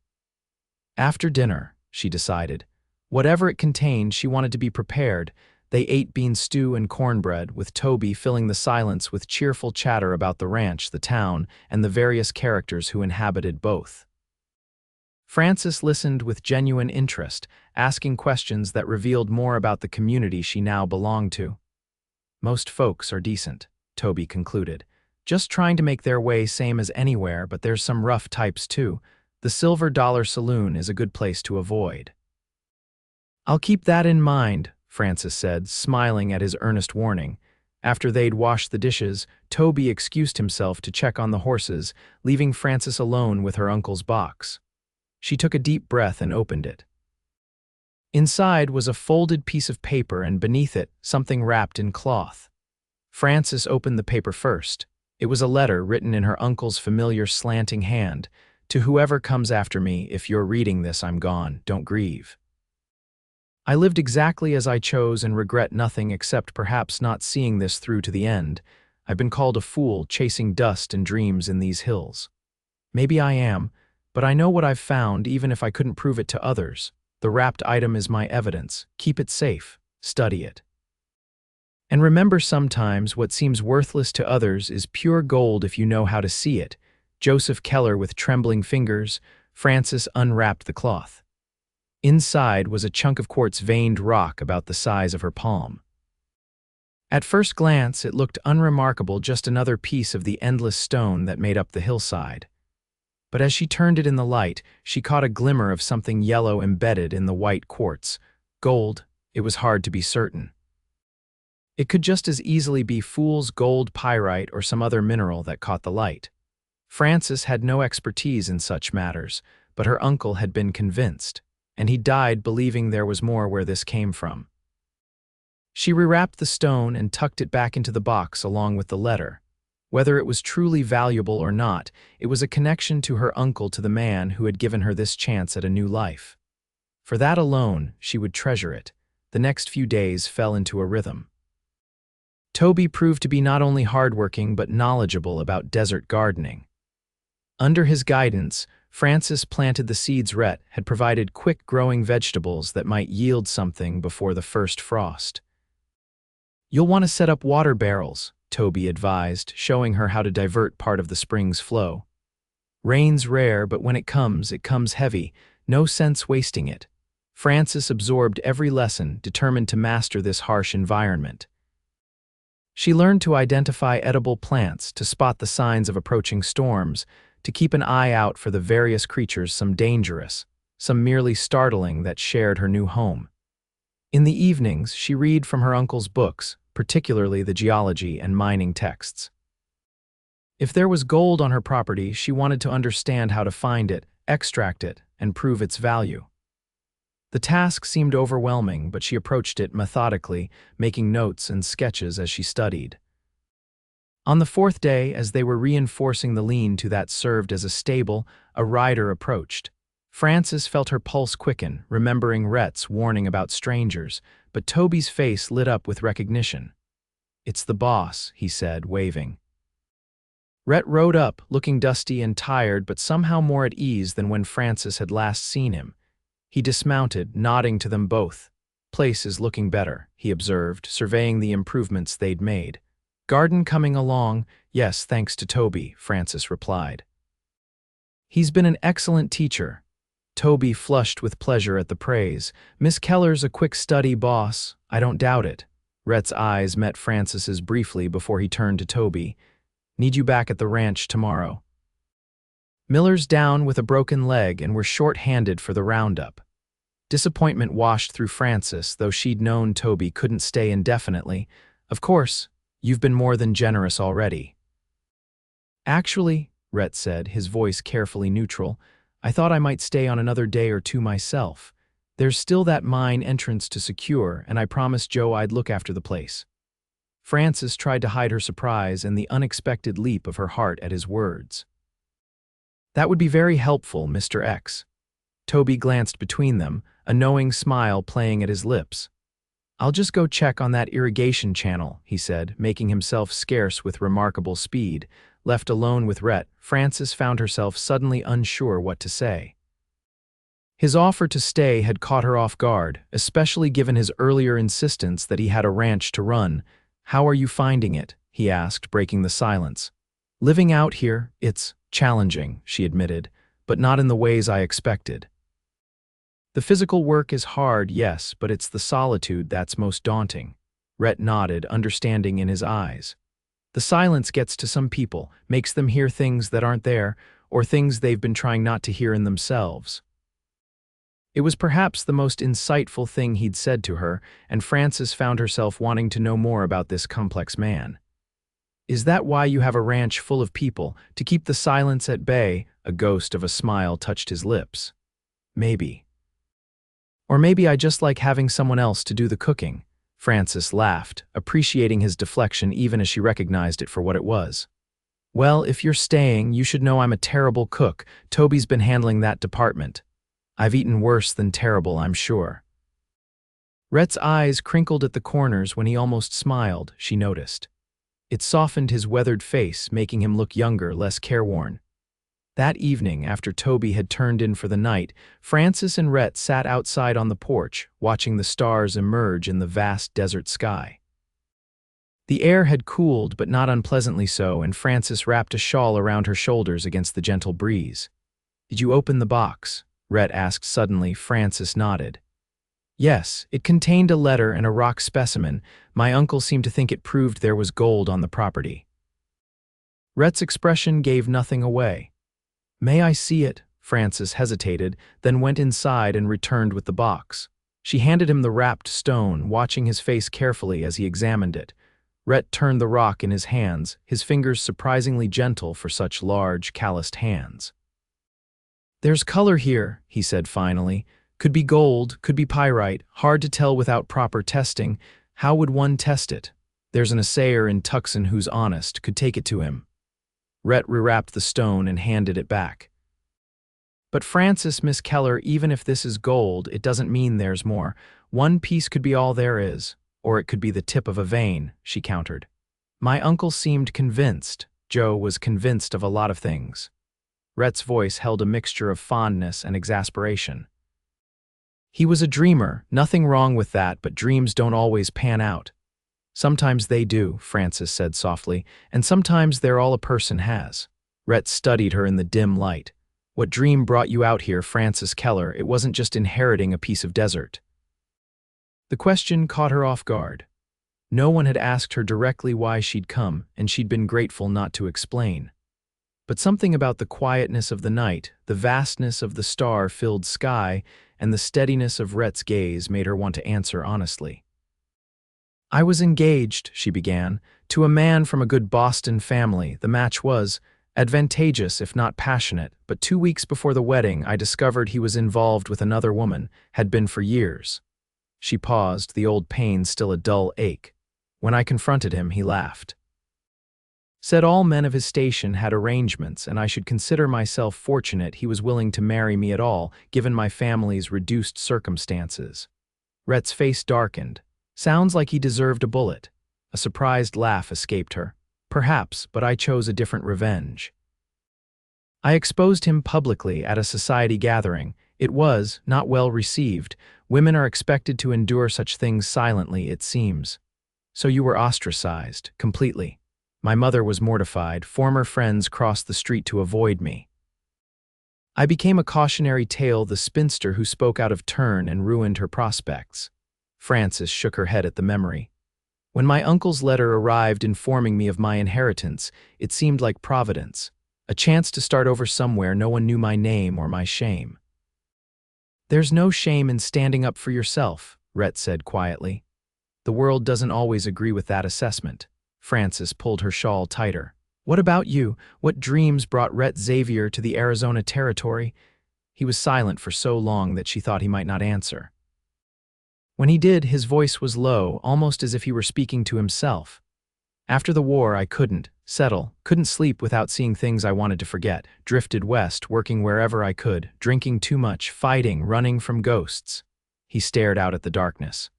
After dinner, she decided. Whatever it contained, she wanted to be prepared. They ate bean stew and cornbread, with Toby filling the silence with cheerful chatter about the ranch, the town, and the various characters who inhabited both. Frances listened with genuine interest, asking questions that revealed more about the community she now belonged to. Most folks are decent, Toby concluded. Just trying to make their way same as anywhere, but there's some rough types too. The Silver Dollar Saloon is a good place to avoid. I'll keep that in mind, Frances said, smiling at his earnest warning. After they'd washed the dishes, Toby excused himself to check on the horses, leaving Frances alone with her uncle's box. She took a deep breath and opened it. Inside was a folded piece of paper and beneath it, something wrapped in cloth. Frances opened the paper first. It was a letter written in her uncle's familiar slanting hand. To whoever comes after me, if you're reading this, I'm gone. Don't grieve. I lived exactly as I chose and regret nothing except perhaps not seeing this through to the end. I've been called a fool, chasing dust and dreams in these hills. Maybe I am, but I know what I've found even if I couldn't prove it to others. The wrapped item is my evidence. Keep it safe. Study it. And remember, sometimes what seems worthless to others is pure gold if you know how to see it. Joseph Keller with trembling fingers. Frances unwrapped the cloth. Inside was a chunk of quartz-veined rock about the size of her palm. At first glance, it looked unremarkable, just another piece of the endless stone that made up the hillside. But as she turned it in the light, she caught a glimmer of something yellow embedded in the white quartz. Gold, it was hard to be certain. It could just as easily be fool's gold, pyrite, or some other mineral that caught the light. Frances had no expertise in such matters, but her uncle had been convinced. and he died believing there was more where this came from. She rewrapped the stone and tucked it back into the box along with the letter. Whether it was truly valuable or not, it was a connection to her uncle, to the man who had given her this chance at a new life. For that alone, she would treasure it. The next few days fell into a rhythm. Toby proved to be not only hardworking but knowledgeable about desert gardening. Under his guidance, Frances planted the seeds Rhett had provided, quick-growing vegetables that might yield something before the first frost. "You'll want to set up water barrels," Toby advised, showing her how to divert part of the spring's flow. "Rain's rare, but when it comes heavy. No sense wasting it." Frances absorbed every lesson, determined to master this harsh environment. She learned to identify edible plants, to spot the signs of approaching storms, to keep an eye out for the various creatures, some dangerous, some merely startling, that shared her new home. In the evenings, she read from her uncle's books, particularly the geology and mining texts. If there was gold on her property, she wanted to understand how to find it, extract it, and prove its value. The task seemed overwhelming, but she approached it methodically, making notes and sketches as she studied. On the fourth day, as they were reinforcing the lean-to that served as a stable, a rider approached. Frances felt her pulse quicken, remembering Rhett's warning about strangers, but Toby's face lit up with recognition. "It's the boss," he said, waving. Rhett rode up, looking dusty and tired, but somehow more at ease than when Frances had last seen him. He dismounted, nodding to them both. "Place is looking better," he observed, surveying the improvements they'd made. "Garden coming along?" "Yes, thanks to Toby," Frances replied. "He's been an excellent teacher." Toby flushed with pleasure at the praise. "Miss Keller's a quick study, boss." "I don't doubt it." Rhett's eyes met Frances's briefly before he turned to Toby. "Need you back at the ranch tomorrow." Miller's down with a broken leg and were short-handed for the roundup. Disappointment washed through Frances, though she'd known Toby couldn't stay indefinitely. "Of course, you've been more than generous already." "Actually," Rhett said, his voice carefully neutral, "I thought I might stay on another day or two myself. There's still that mine entrance to secure, and I promised Joe I'd look after the place." Frances tried to hide her surprise and the unexpected leap of her heart at his words. "That would be very helpful, Mr. X." Toby glanced between them, a knowing smile playing at his lips. "I'll just go check on that irrigation channel," he said, making himself scarce with remarkable speed. Left alone with Rhett, Frances found herself suddenly unsure what to say. His offer to stay had caught her off guard, especially given his earlier insistence that he had a ranch to run. "How are you finding it?" he asked, breaking the silence. "Living out here, it's challenging," she admitted, "but not in the ways I expected." "The physical work is hard, yes, but it's the solitude that's most daunting." Rhett nodded, understanding in his eyes. "The silence gets to some people, makes them hear things that aren't there, or things they've been trying not to hear in themselves." It was perhaps the most insightful thing he'd said to her, and Frances found herself wanting to know more about this complex man. "Is that why you have a ranch full of people, to keep the silence at bay?" A ghost of a smile touched his lips. "Maybe. Or maybe I just like having someone else to do the cooking." Frances laughed, appreciating his deflection even as she recognized it for what it was. "Well, if you're staying, you should know I'm a terrible cook. Toby's been handling that department. I've eaten worse than terrible, I'm sure." Rhett's eyes crinkled at the corners when he almost smiled, she noticed. It softened his weathered face, making him look younger, less careworn. That evening, after Toby had turned in for the night, Frances and Rhett sat outside on the porch, watching the stars emerge in the vast desert sky. The air had cooled, but not unpleasantly so, and Frances wrapped a shawl around her shoulders against the gentle breeze. "Did you open the box?" Rhett asked suddenly. Frances nodded. "Yes, it contained a letter and a rock specimen. My uncle seemed to think it proved there was gold on the property." Rhett's expression gave nothing away. "May I see it?" Frances hesitated, then went inside and returned with the box. She handed him the wrapped stone, watching his face carefully as he examined it. Rhett turned the rock in his hands, his fingers surprisingly gentle for such large, calloused hands. "There's color here," he said finally. Could be gold, could be pyrite, hard to tell without proper testing. How would one test it? There's an assayer in Tucson who's honest, could take it to him. Rhett rewrapped the stone and handed it back. But Frances, Miss Keller, even if this is gold, it doesn't mean there's more. One piece could be all there is, or it could be the tip of a vein, she countered. My uncle seemed convinced. Joe was convinced of a lot of things. Rhett's voice held a mixture of fondness and exasperation. He was a dreamer, nothing wrong with that, but dreams don't always pan out. Sometimes they do, Frances said softly, and sometimes they're all a person has. Rhett studied her in the dim light. What dream brought you out here, Frances Keller? It wasn't just inheriting a piece of desert. The question caught her off guard. No one had asked her directly why she'd come, and she'd been grateful not to explain. But something about the quietness of the night, the vastness of the star-filled sky, and the steadiness of Rhett's gaze made her want to answer honestly. I was engaged, she began, to a man from a good Boston family. The match was advantageous, if not passionate, but 2 weeks before the wedding I discovered he was involved with another woman, had been for years. She paused, the old pain still a dull ache. When I confronted him, he laughed. Said all men of his station had arrangements, and I should consider myself fortunate he was willing to marry me at all, given my family's reduced circumstances. Rhett's face darkened. Sounds like he deserved a bullet. A surprised laugh escaped her. Perhaps, but I chose a different revenge. I exposed him publicly at a society gathering. It was not well received. Women are expected to endure such things silently, it seems. So you were ostracized, completely. My mother was mortified. Former friends crossed the street to avoid me. I became a cautionary tale, the spinster who spoke out of turn and ruined her prospects. Frances shook her head at the memory. When my uncle's letter arrived informing me of my inheritance, it seemed like providence, a chance to start over somewhere no one knew my name or my shame. There's no shame in standing up for yourself, Rhett said quietly. The world doesn't always agree with that assessment. Frances pulled her shawl tighter. What about you? What dreams brought Rhett Xavier to the Arizona territory? He was silent for so long that she thought he might not answer. When he did, his voice was low, almost as if he were speaking to himself. After the war, I couldn't settle, couldn't sleep without seeing things I wanted to forget, drifted west, working wherever I could, drinking too much, fighting, running from ghosts. He stared out at the darkness.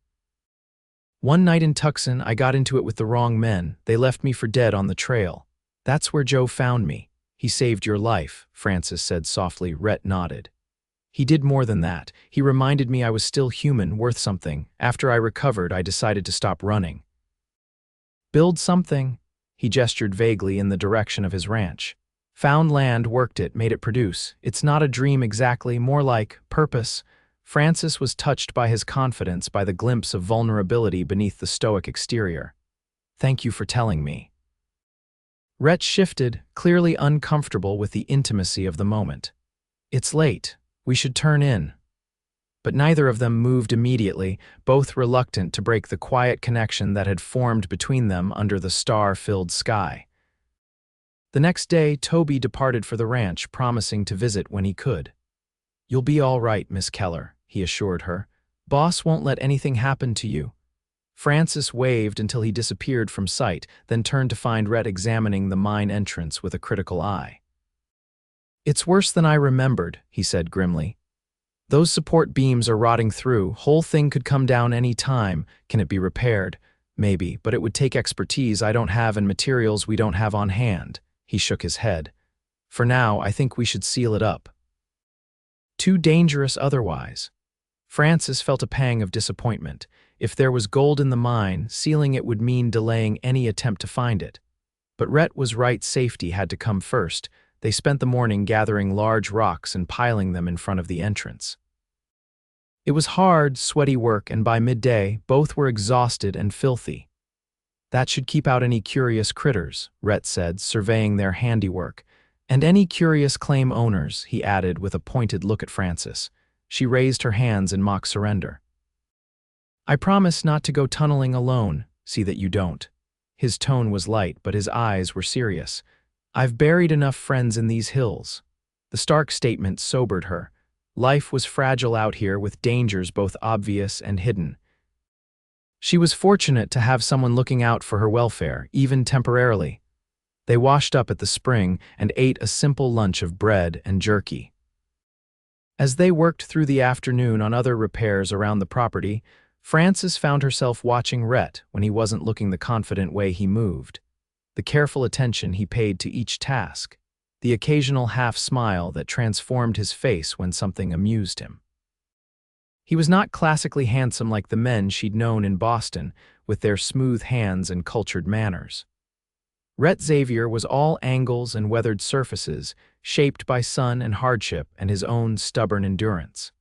One night in Tucson, I got into it with the wrong men. They left me for dead on the trail. That's where Joe found me. He saved your life, Frances said softly. Rhett nodded. He did more than that. He reminded me I was still human, worth something. After I recovered, I decided to stop running. Build something? He gestured vaguely in the direction of his ranch. Found land, worked it, made it produce. It's not a dream exactly, more like purpose. Frances was touched by his confidence, by the glimpse of vulnerability beneath the stoic exterior. Thank you for telling me. Rhett shifted, clearly uncomfortable with the intimacy of the moment. It's late. We should turn in. But neither of them moved immediately, both reluctant to break the quiet connection that had formed between them under the star-filled sky. The next day, Toby departed for the ranch, promising to visit when he could. You'll be all right, Miss Keller, he assured her. Boss won't let anything happen to you. Frances waved until he disappeared from sight, then turned to find Rhett examining the mine entrance with a critical eye. It's worse than I remembered, he said grimly. Those support beams are rotting through. Whole thing could come down any time. Can it be repaired? Maybe, but it would take expertise I don't have and materials we don't have on hand. He shook his head. For now, I think we should seal it up. Too dangerous otherwise. Frances felt a pang of disappointment. If there was gold in the mine, sealing it would mean delaying any attempt to find it. But Rhett was right, safety had to come first. They spent the morning gathering large rocks and piling them in front of the entrance. It was hard, sweaty work, and by midday, both were exhausted and filthy. That should keep out any curious critters, Rhett said, surveying their handiwork. And any curious claim owners, he added with a pointed look at Frances. She raised her hands in mock surrender. I promise not to go tunneling alone, see that you don't. His tone was light, but his eyes were serious. I've buried enough friends in these hills. The stark statement sobered her. Life was fragile out here with dangers both obvious and hidden. She was fortunate to have someone looking out for her welfare, even temporarily. They washed up at the spring and ate a simple lunch of bread and jerky. As they worked through the afternoon on other repairs around the property, Frances found herself watching Rhett when he wasn't looking the confident way he moved. The careful attention he paid to each task. The occasional half-smile that transformed his face when something amused him. He was not classically handsome like the men she'd known in Boston, with their smooth hands and cultured manners. Rhett Xavier was all angles and weathered surfaces, shaped by sun and hardship and his own stubborn endurance.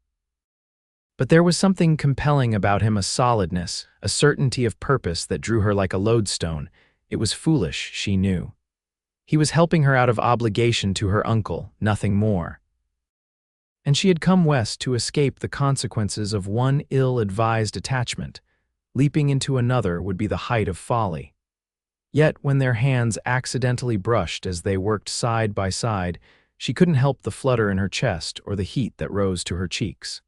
But there was something compelling about him, a solidness, a certainty of purpose that drew her like a lodestone. It was foolish, she knew. He was helping her out of obligation to her uncle, nothing more. And she had come west to escape the consequences of one ill-advised attachment. Leaping into another would be the height of folly. Yet when their hands accidentally brushed as they worked side by side, she couldn't help the flutter in her chest or the heat that rose to her cheeks.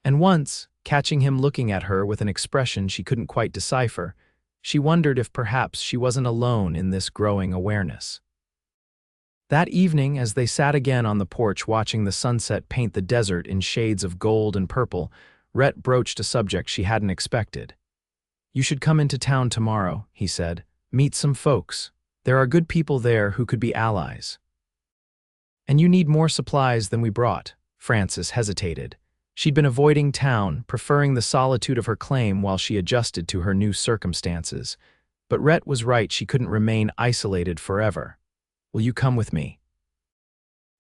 And once, catching him looking at her with an expression she couldn't quite decipher, she wondered if perhaps she wasn't alone in this growing awareness. That evening, as they sat again on the porch watching the sunset paint the desert in shades of gold and purple, Rhett broached a subject she hadn't expected. "You should come into town tomorrow," he said. "Meet some folks. There are good people there who could be allies." "And you need more supplies than we brought." Frances hesitated. She'd been avoiding town, preferring the solitude of her claim while she adjusted to her new circumstances. But Rhett was right, she couldn't remain isolated forever. "Will you come with me?"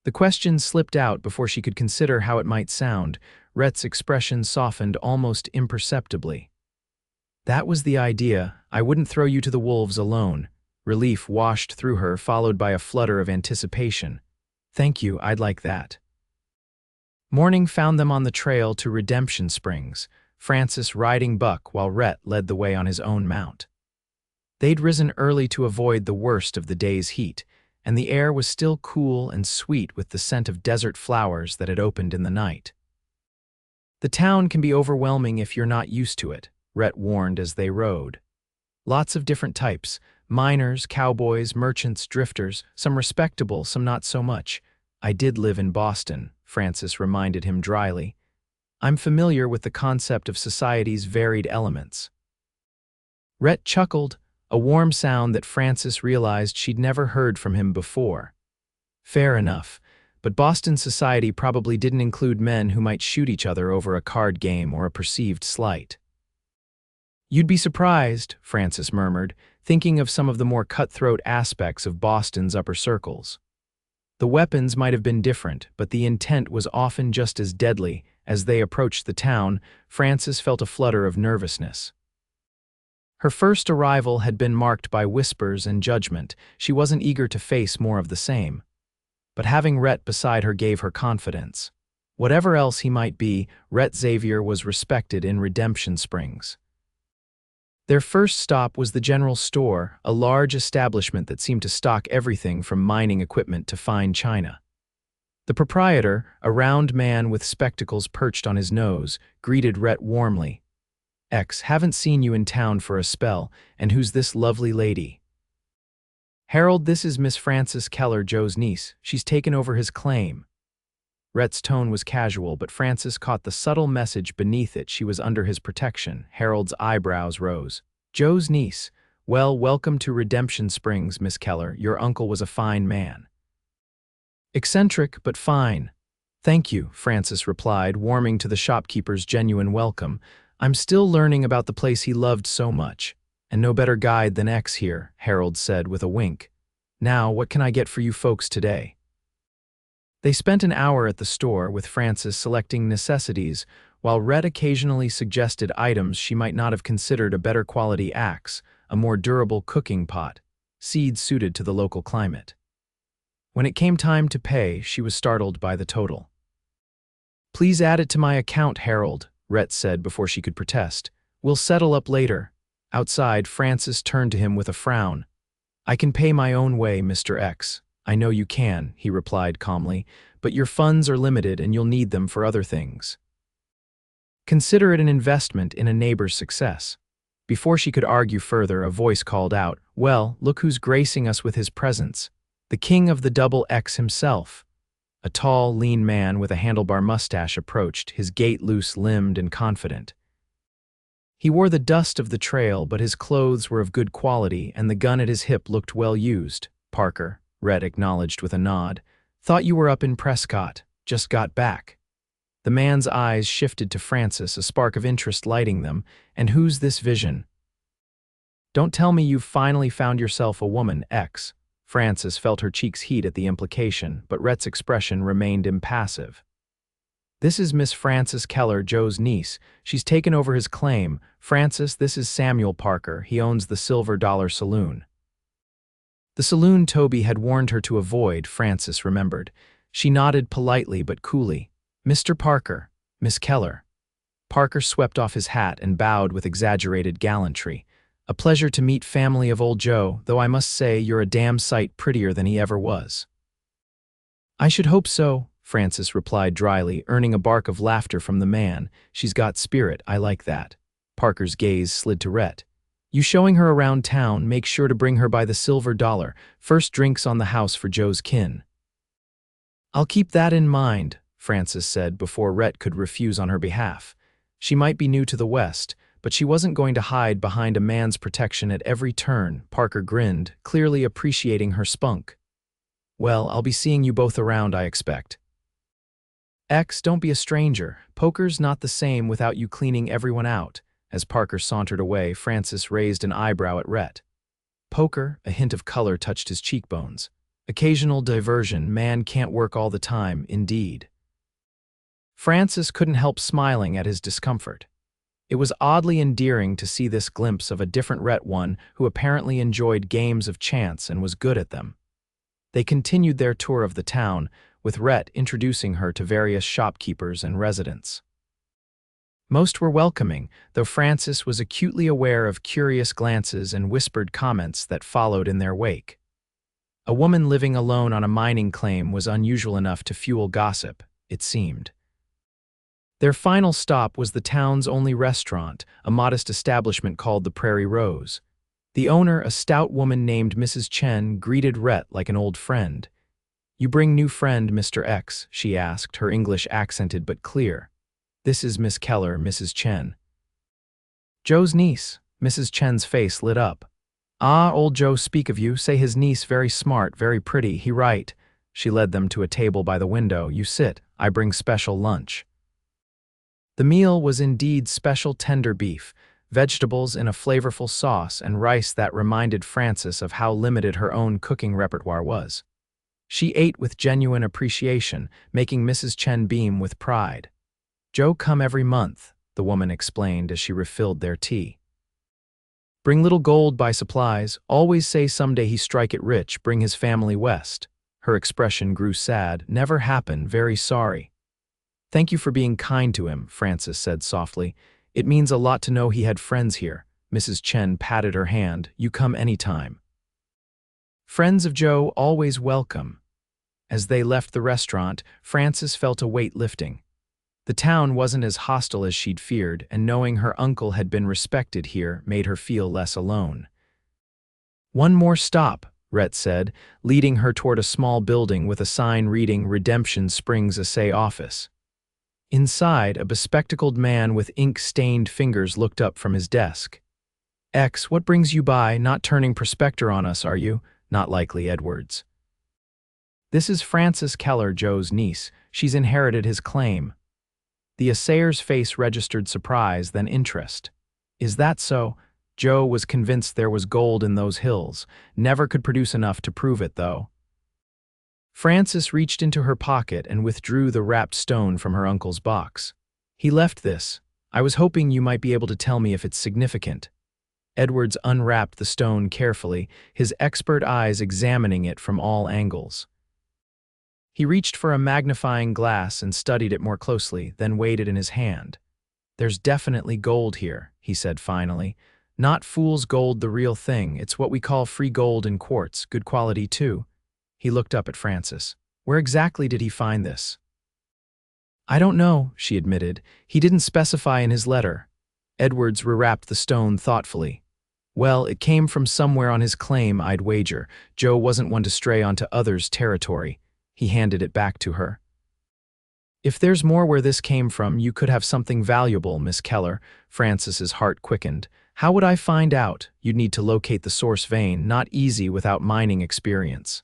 The question slipped out before she could consider how it might sound. Rhett's expression softened almost imperceptibly. "That was the idea. I wouldn't throw you to the wolves alone." Relief washed through her, followed by a flutter of anticipation. "Thank you, I'd like that." Morning found them on the trail to Redemption Springs, Frances riding Buck while Rhett led the way on his own mount. They'd risen early to avoid the worst of the day's heat, and the air was still cool and sweet with the scent of desert flowers that had opened in the night. "The town can be overwhelming if you're not used to it," Rhett warned as they rode. "Lots of different types, miners, cowboys, merchants, drifters, some respectable, some not so much. I did live in Boston," Frances reminded him dryly. "I'm familiar with the concept of society's varied elements." Rhett chuckled, a warm sound that Frances realized she'd never heard from him before. Fair enough, but Boston society probably didn't include men who might shoot each other over a card game or a perceived slight. "You'd be surprised," Frances murmured, thinking of some of the more cutthroat aspects of Boston's upper circles. The weapons might have been different, but the intent was often just as deadly. As they approached the town, Frances felt a flutter of nervousness. Her first arrival had been marked by whispers and judgment. She wasn't eager to face more of the same. But having Rhett beside her gave her confidence. Whatever else he might be, Rhett Xavier was respected in Redemption Springs. Their first stop was the general store, a large establishment that seemed to stock everything from mining equipment to fine china. The proprietor, a round man with spectacles perched on his nose, greeted Rhett warmly. "Haven't seen you in town for a spell, and who's this lovely lady?" "Harold, this is Miss Frances Keller, Joe's niece. She's taken over his claim." Rhett's tone was casual, but Frances caught the subtle message beneath it. She was under his protection. Harold's eyebrows rose. "Joe's niece. Well, welcome to Redemption Springs, Miss Keller. Your uncle was a fine man." "Eccentric, but fine." "Thank you," Frances replied, warming to the shopkeeper's genuine welcome. "I'm still learning about the place he loved so much. And no better guide than X here," Harold said with a wink. "Now, what can I get for you folks today?" They spent an hour at the store, with Frances selecting necessities, while Rhett occasionally suggested items she might not have considered: a better quality axe, a more durable cooking pot, seeds suited to the local climate. When it came time to pay, she was startled by the total. "Please add it to my account, Harold," Rhett said before she could protest. "We'll settle up later." Outside, Frances turned to him with a frown. "I can pay my own way, Mr. X. I know you can, he replied calmly, but your funds are limited and you'll need them for other things. Consider it an investment in a neighbor's success. Before she could argue further, a voice called out, well, look who's gracing us with his presence. The king of the double X himself. A tall, lean man with a handlebar mustache approached, his gait loose-limbed and confident. He wore the dust of the trail, but his clothes were of good quality, and the gun at his hip looked well used. Parker, Rhett acknowledged with a nod. Thought you were up in Prescott. Just got back. The man's eyes shifted to Frances, a spark of interest lighting them. And who's this vision? Don't tell me you've finally found yourself a woman, X. Frances felt her cheeks heat at the implication, but Rhett's expression remained impassive. This is Miss Frances Keller, Joe's niece. She's taken over his claim. Frances, this is Samuel Parker. He owns the Silver Dollar Saloon. The saloon Toby had warned her to avoid, Frances remembered. She nodded politely but coolly. Mr. Parker, Miss Keller. Parker swept off his hat and bowed with exaggerated gallantry. A pleasure to meet family of old Joe, though I must say you're a damn sight prettier than he ever was. I should hope so, Frances replied dryly, earning a bark of laughter from the man. She's got spirit, I like that. Parker's gaze slid to Rhett. You showing her around town, make sure to bring her by the Silver Dollar. First drinks on the house for Joe's kin. I'll keep that in mind, Frances said before Rhett could refuse on her behalf. She might be new to the West, but she wasn't going to hide behind a man's protection at every turn. Parker grinned, clearly appreciating her spunk. Well, I'll be seeing you both around, I expect. X, don't be a stranger. Poker's not the same without you cleaning everyone out. As Parker sauntered away, Frances raised an eyebrow at Rhett. Poker, a hint of color touched his cheekbones. Occasional diversion, man can't work all the time, indeed. Frances couldn't help smiling at his discomfort. It was oddly endearing to see this glimpse of a different Rhett, one who apparently enjoyed games of chance and was good at them. They continued their tour of the town, with Rhett introducing her to various shopkeepers and residents. Most were welcoming, though Frances was acutely aware of curious glances and whispered comments that followed in their wake. A woman living alone on a mining claim was unusual enough to fuel gossip, it seemed. Their final stop was the town's only restaurant, a modest establishment called the Prairie Rose. The owner, a stout woman named Mrs. Chen, greeted Rhett like an old friend. You bring new friend, Mr. X, she asked, her English accented but clear. This is Miss Keller, Mrs. Chen. Joe's niece. Mrs. Chen's face lit up. Ah, old Joe speak of you, say his niece very smart, very pretty, he right. She led them to a table by the window. You sit, I bring special lunch. The meal was indeed special tender beef, vegetables in a flavorful sauce, and rice that reminded Frances of how limited her own cooking repertoire was. She ate with genuine appreciation, making Mrs. Chen beam with pride. Joe come every month, the woman explained as she refilled their tea. Bring little gold buy supplies, always say someday he strike it rich, bring his family west. Her expression grew sad, never happen, very sorry. Thank you for being kind to him, Frances said softly. It means a lot to know he had friends here. Mrs. Chen patted her hand. You come anytime. Friends of Joe always welcome. As they left the restaurant, Frances felt a weight lifting. The town wasn't as hostile as she'd feared, and knowing her uncle had been respected here made her feel less alone. One more stop, Rhett said, leading her toward a small building with a sign reading Redemption Springs Assay Office. Inside, a bespectacled man with ink-stained fingers looked up from his desk. X, what brings you by, not turning prospector on us, are you? Not likely, Edwards. This is Frances Keller, Joe's niece. She's inherited his claim. The assayer's face registered surprise, then interest. Is that so? Joe was convinced there was gold in those hills. Never could produce enough to prove it, though. Frances reached into her pocket and withdrew the wrapped stone from her uncle's box. He left this. I was hoping you might be able to tell me if it's significant. Edwards unwrapped the stone carefully, his expert eyes examining it from all angles. He reached for a magnifying glass and studied it more closely, then weighed it in his hand. There's definitely gold here, he said finally. Not fool's gold, the real thing. It's what we call free gold in quartz, good quality too. He looked up at Frances. Where exactly did he find this? I don't know, she admitted. He didn't specify in his letter. Edwards rewrapped the stone thoughtfully. Well, it came from somewhere on his claim, I'd wager. Joe wasn't one to stray onto others' territory. He handed it back to her. If there's more where this came from, you could have something valuable, Miss Keller. Frances's heart quickened. How would I find out? You'd need to locate the source vein, not easy without mining experience.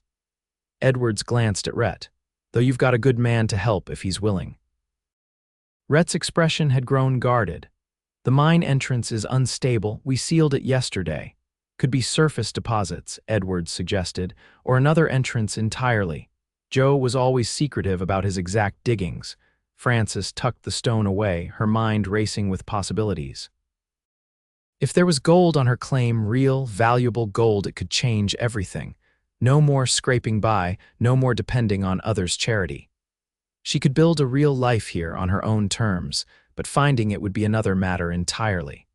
Edwards glanced at Rhett. Though you've got a good man to help if he's willing. Rhett's expression had grown guarded. The mine entrance is unstable. We sealed it yesterday. Could be surface deposits, Edwards suggested, or another entrance entirely. Joe was always secretive about his exact diggings. Frances tucked the stone away, her mind racing with possibilities. If there was gold on her claim, real, valuable gold, it could change everything. No more scraping by, no more depending on others' charity. She could build a real life here on her own terms, but finding it would be another matter entirely.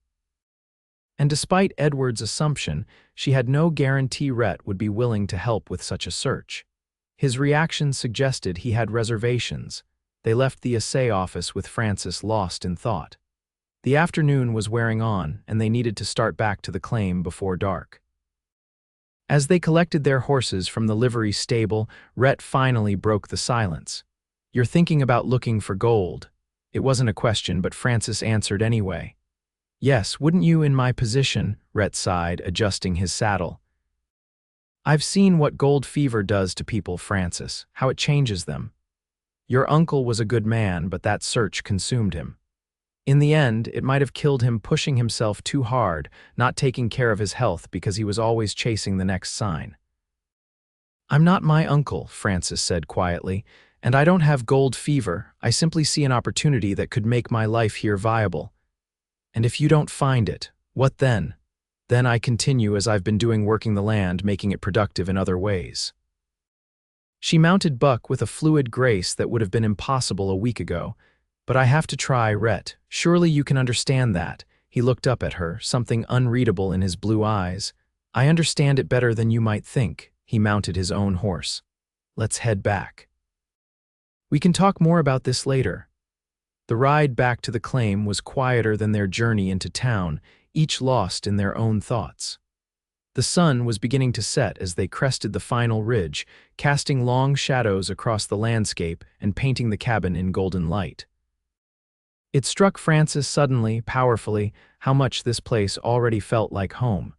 And despite Edward's assumption, she had no guarantee Rhett would be willing to help with such a search. His reaction suggested he had reservations. They left the assay office with Frances lost in thought. The afternoon was wearing on, and they needed to start back to the claim before dark. As they collected their horses from the livery stable, Rhett finally broke the silence. You're thinking about looking for gold. It wasn't a question, but Frances answered anyway. Yes, wouldn't you in my position? Rhett sighed, adjusting his saddle. I've seen what gold fever does to people, Frances, how it changes them. Your uncle was a good man, but that search consumed him. In the end, it might have killed him pushing himself too hard, not taking care of his health because he was always chasing the next sign. I'm not my uncle, Frances said quietly, and I don't have gold fever. I simply see an opportunity that could make my life here viable. And if you don't find it, what then? Then I continue as I've been doing, working the land, making it productive in other ways. She mounted Buck with a fluid grace that would have been impossible a week ago. But I have to try, Rhett. Surely you can understand that. He looked up at her, something unreadable in his blue eyes. I understand it better than you might think. He mounted his own horse. Let's head back. We can talk more about this later. The ride back to the claim was quieter than their journey into town, each lost in their own thoughts. The sun was beginning to set as they crested the final ridge, casting long shadows across the landscape and painting the cabin in golden light. It struck Frances suddenly, powerfully, how much this place already felt like home.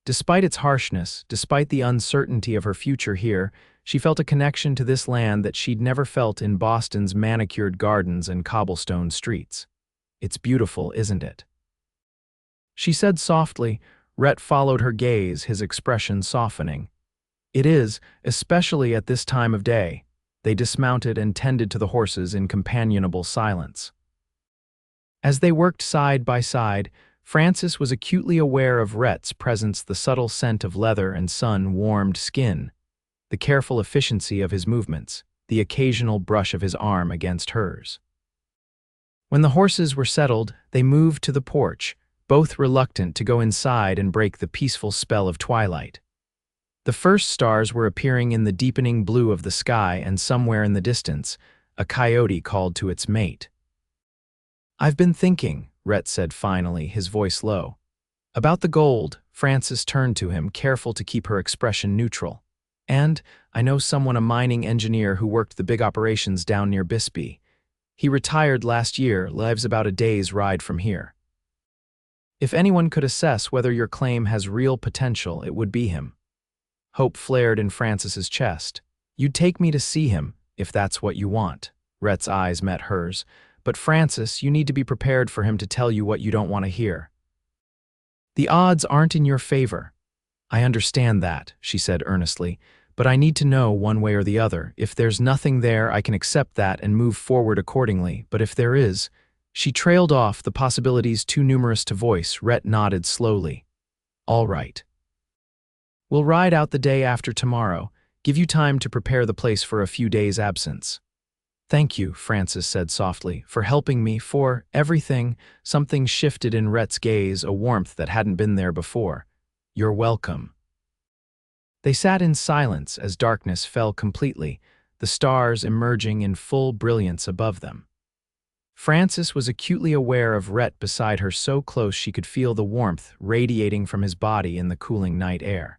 Despite its harshness, despite the uncertainty of her future here, she felt a connection to this land that she'd never felt in Boston's manicured gardens and cobblestone streets. It's beautiful, isn't it? She said softly. Rhett followed her gaze, his expression softening. It is, especially at this time of day. They dismounted and tended to the horses in companionable silence. As they worked side by side, Frances was acutely aware of Rhett's presence, the subtle scent of leather and sun-warmed skin, the careful efficiency of his movements, the occasional brush of his arm against hers. When the horses were settled, they moved to the porch, both reluctant to go inside and break the peaceful spell of twilight. The first stars were appearing in the deepening blue of the sky, and somewhere in the distance, a coyote called to its mate. I've been thinking, Rhett said finally, his voice low. About the gold. Frances turned to him, careful to keep her expression neutral. And I know someone, a mining engineer who worked the big operations down near Bisbee. He retired last year, lives about a day's ride from here. If anyone could assess whether your claim has real potential, it would be him. Hope flared in Frances's chest. You'd take me to see him, if that's what you want. Rhett's eyes met hers. But Frances, you need to be prepared for him to tell you what you don't want to hear. The odds aren't in your favor. I understand that, she said earnestly, but I need to know one way or the other. If there's nothing there, I can accept that and move forward accordingly, but if there is... She trailed off, the possibilities too numerous to voice. Rhett nodded slowly. All right. We'll ride out the day after tomorrow, give you time to prepare the place for a few days' absence. Thank you, Frances said softly, for helping me, for everything. Something shifted in Rhett's gaze, a warmth that hadn't been there before. You're welcome. They sat in silence as darkness fell completely, the stars emerging in full brilliance above them. Frances was acutely aware of Rhett beside her, so close she could feel the warmth radiating from his body in the cooling night air.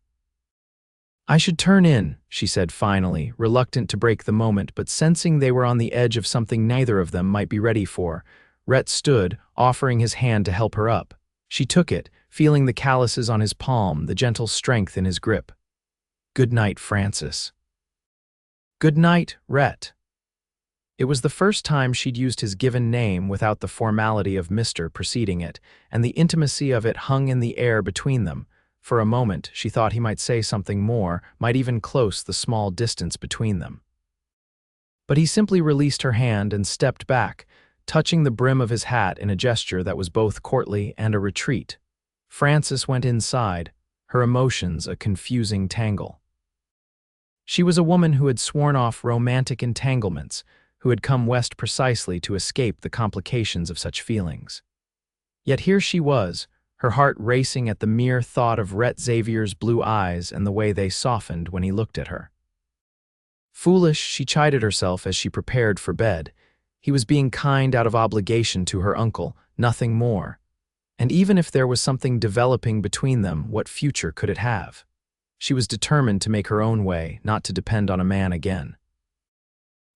"I should turn in," she said finally, reluctant to break the moment but sensing they were on the edge of something neither of them might be ready for. Rhett stood, offering his hand to help her up. She took it, feeling the calluses on his palm, the gentle strength in his grip. "Good night, Frances." "Good night, Rhett." It was the first time she'd used his given name without the formality of Mr. preceding it, and the intimacy of it hung in the air between them. For a moment, she thought he might say something more, might even close the small distance between them. But he simply released her hand and stepped back, touching the brim of his hat in a gesture that was both courtly and a retreat. Frances went inside, her emotions a confusing tangle. She was a woman who had sworn off romantic entanglements, who had come west precisely to escape the complications of such feelings. Yet here she was, her heart racing at the mere thought of Rhett Xavier's blue eyes and the way they softened when he looked at her. Foolish, she chided herself as she prepared for bed. He was being kind out of obligation to her uncle, nothing more. And even if there was something developing between them, what future could it have? She was determined to make her own way, not to depend on a man again.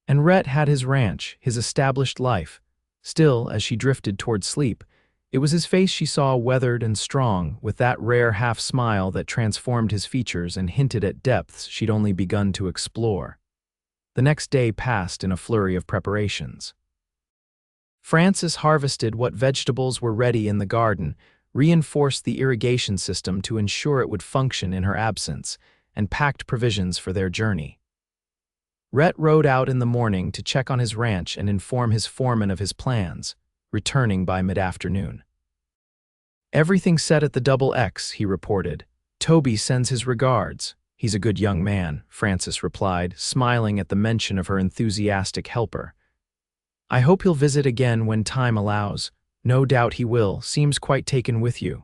And Rhett had his ranch, his established life. Still, as she drifted toward sleep, it was his face she saw, weathered and strong, with that rare half-smile that transformed his features and hinted at depths she'd only begun to explore. The next day passed in a flurry of preparations. Frances harvested what vegetables were ready in the garden, reinforced the irrigation system to ensure it would function in her absence, and packed provisions for their journey. Rhett rode out in the morning to check on his ranch and inform his foreman of his plans, returning by mid-afternoon. "Everything set at the Double X," he reported. "Toby sends his regards. He's a good young man," Frances replied, smiling at the mention of her enthusiastic helper. "I hope he'll visit again when time allows. No doubt he will. Seems quite taken with you."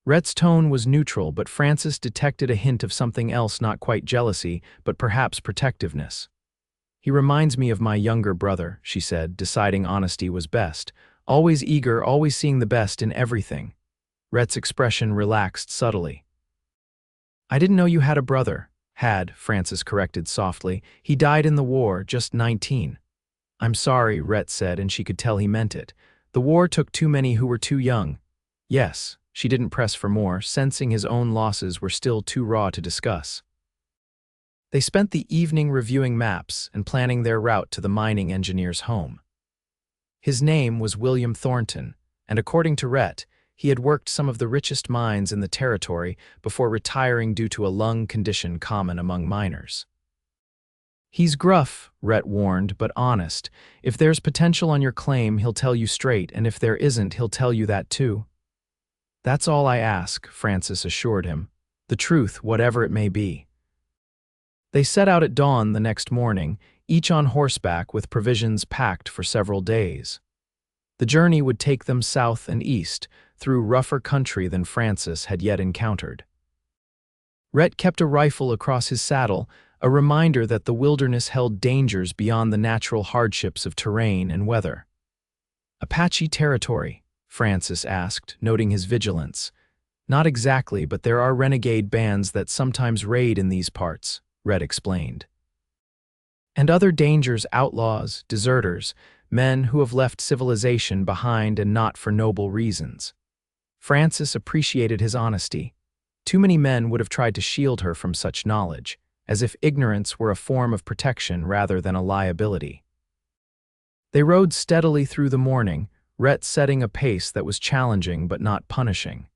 Rhett's tone was neutral, but Frances detected a hint of something else, not quite jealousy, but perhaps protectiveness. "He reminds me of my younger brother," she said, deciding honesty was best. "Always eager, always seeing the best in everything." Rhett's expression relaxed subtly. "I didn't know you had a brother." "Had," Frances corrected softly. "He died in the war, just 19. "I'm sorry," Rhett said, and she could tell he meant it. "The war took too many who were too young." "Yes." She didn't press for more, sensing his own losses were still too raw to discuss. They spent the evening reviewing maps and planning their route to the mining engineer's home. His name was William Thornton, and according to Rhett, he had worked some of the richest mines in the territory before retiring due to a lung condition common among miners. "He's gruff," Rhett warned, "but honest. If there's potential on your claim, he'll tell you straight, and if there isn't, he'll tell you that too." "That's all I ask," Frances assured him. "The truth, whatever it may be." They set out at dawn the next morning, each on horseback with provisions packed for several days. The journey would take them south and east, through rougher country than Frances had yet encountered. Rhett kept a rifle across his saddle, a reminder that the wilderness held dangers beyond the natural hardships of terrain and weather. "Apache territory?" Frances asked, noting his vigilance. "Not exactly, but there are renegade bands that sometimes raid in these parts," Rhett explained. "And other dangers, outlaws, deserters, men who have left civilization behind and not for noble reasons." Frances appreciated his honesty. Too many men would have tried to shield her from such knowledge, as if ignorance were a form of protection rather than a liability. They rode steadily through the morning, Rhett setting a pace that was challenging but not punishing.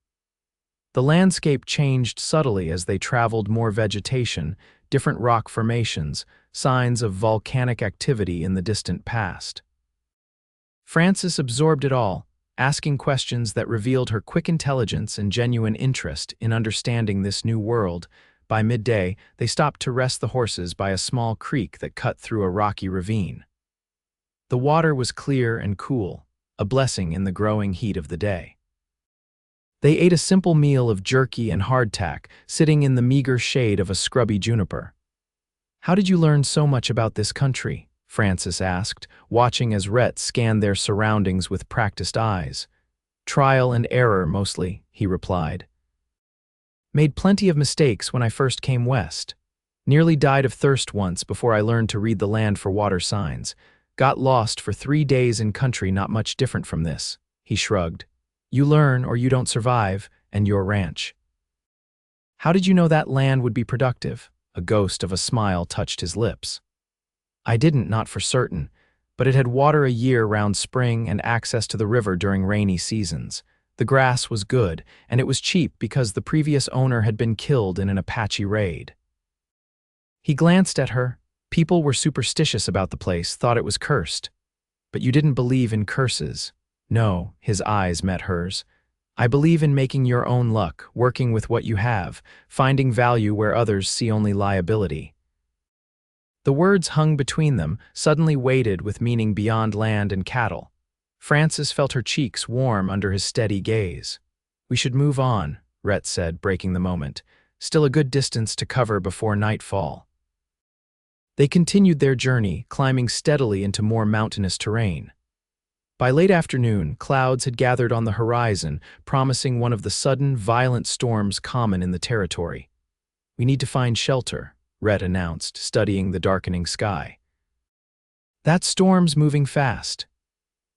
The landscape changed subtly as they traveled, more vegetation, different rock formations, signs of volcanic activity in the distant past. Frances absorbed it all, asking questions that revealed her quick intelligence and genuine interest in understanding this new world. By midday, they stopped to rest the horses by a small creek that cut through a rocky ravine. The water was clear and cool, a blessing in the growing heat of the day. They ate a simple meal of jerky and hardtack, sitting in the meager shade of a scrubby juniper. "How did you learn so much about this country?" Frances asked, watching as Rhett scanned their surroundings with practiced eyes. "Trial and error, mostly," he replied. "Made plenty of mistakes when I first came west. Nearly died of thirst once before I learned to read the land for water signs. Got lost for 3 days in country not much different from this," he shrugged. "You learn or you don't survive, and your ranch." "How did you know that land would be productive?" A ghost of a smile touched his lips. "I didn't, not for certain, but it had water a year-round spring and access to the river during rainy seasons. The grass was good, and it was cheap because the previous owner had been killed in an Apache raid." He glanced at her. "People were superstitious about the place, thought it was cursed. But you didn't believe in curses." "No," his eyes met hers. "I believe in making your own luck, working with what you have, finding value where others see only liability." The words hung between them, suddenly weighted with meaning beyond land and cattle. Frances felt her cheeks warm under his steady gaze. "We should move on," Rhett said, breaking the moment. "Still a good distance to cover before nightfall." They continued their journey, climbing steadily into more mountainous terrain. By late afternoon, clouds had gathered on the horizon, promising one of the sudden, violent storms common in the territory. "We need to find shelter," Rhett announced, studying the darkening sky. "That storm's moving fast."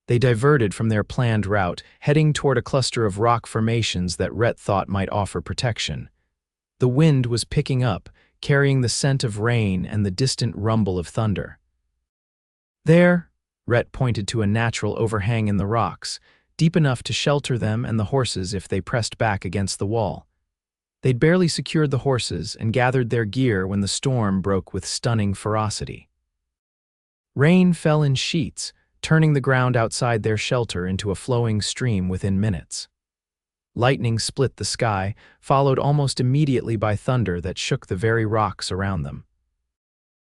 They diverted from their planned route, heading toward a cluster of rock formations that Rhett thought might offer protection. The wind was picking up, carrying the scent of rain and the distant rumble of thunder. "There," Rhett pointed to a natural overhang in the rocks, deep enough to shelter them and the horses if they pressed back against the wall. They'd barely secured the horses and gathered their gear when the storm broke with stunning ferocity. Rain fell in sheets, turning the ground outside their shelter into a flowing stream within minutes. Lightning split the sky, followed almost immediately by thunder that shook the very rocks around them.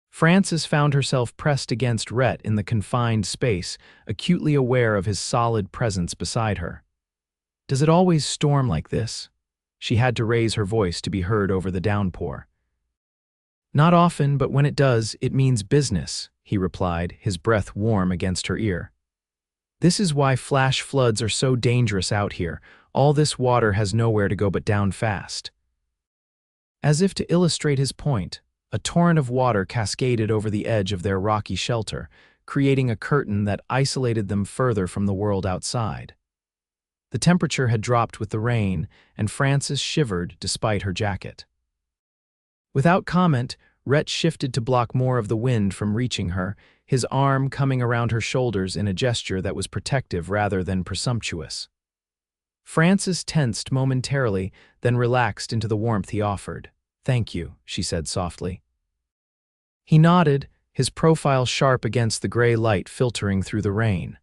Frances found herself pressed against Rhett in the confined space, acutely aware of his solid presence beside her. "Does it always storm like this?" She had to raise her voice to be heard over the downpour. "Not often, but when it does, it means business," he replied, his breath warm against her ear. "This is why flash floods are so dangerous out here. All this water has nowhere to go but down fast." As if to illustrate his point, a torrent of water cascaded over the edge of their rocky shelter, creating a curtain that isolated them further from the world outside. The temperature had dropped with the rain, and Frances shivered despite her jacket. Without comment, Rhett shifted to block more of the wind from reaching her, his arm coming around her shoulders in a gesture that was protective rather than presumptuous. Frances tensed momentarily, then relaxed into the warmth he offered. "Thank you," she said softly. He nodded, his profile sharp against the gray light filtering through the rain.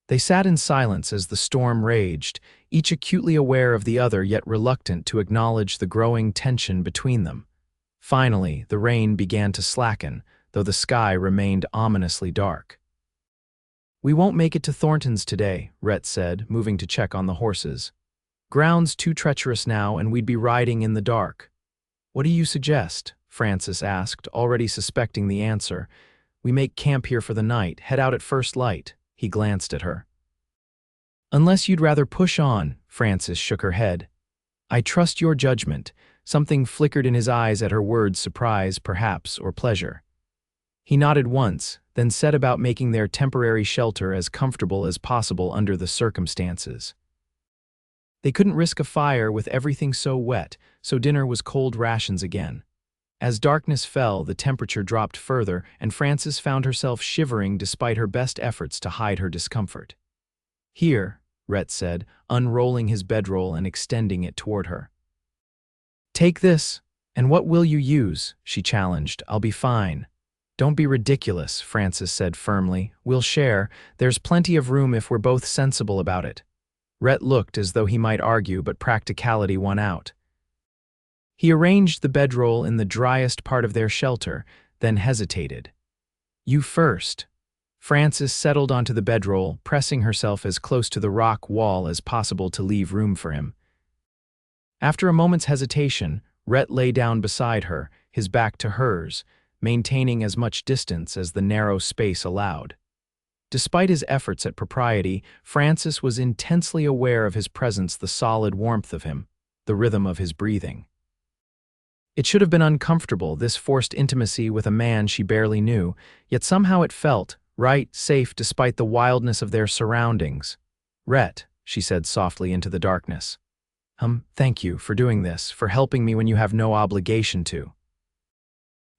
They sat in silence as the storm raged, each acutely aware of the other yet reluctant to acknowledge the growing tension between them. Finally, the rain began to slacken, though the sky remained ominously dark. "We won't make it to Thornton's today," Rhett said, moving to check on the horses. "Ground's too treacherous now, and we'd be riding in the dark." "What do you suggest?" Frances asked, already suspecting the answer. "We make camp here for the night, head out at first light." He glanced at her. "Unless you'd rather push on," Frances shook her head. "I trust your judgment." Something flickered in his eyes at her words, surprise, perhaps, or pleasure. He nodded once, then set about making their temporary shelter as comfortable as possible under the circumstances. They couldn't risk a fire with everything so wet, so dinner was cold rations again. As darkness fell, the temperature dropped further, and Frances found herself shivering despite her best efforts to hide her discomfort. "Here," Rhett said, unrolling his bedroll and extending it toward her. "Take this, and what will you use?" she challenged. "I'll be fine." "Don't be ridiculous," Frances said firmly. "We'll share. There's plenty of room if we're both sensible about it." Rhett looked as though he might argue, but practicality won out. He arranged the bedroll in the driest part of their shelter, then hesitated. "You first." Frances settled onto the bedroll, pressing herself as close to the rock wall as possible to leave room for him. After a moment's hesitation, Rhett lay down beside her, his back to hers, maintaining as much distance as the narrow space allowed. Despite his efforts at propriety, Frances was intensely aware of his presence, the solid warmth of him, the rhythm of his breathing. It should have been uncomfortable, this forced intimacy with a man she barely knew, yet somehow it felt right, safe despite the wildness of their surroundings. "Rhett," she said softly into the darkness. Thank you for doing this, for helping me when you have no obligation to."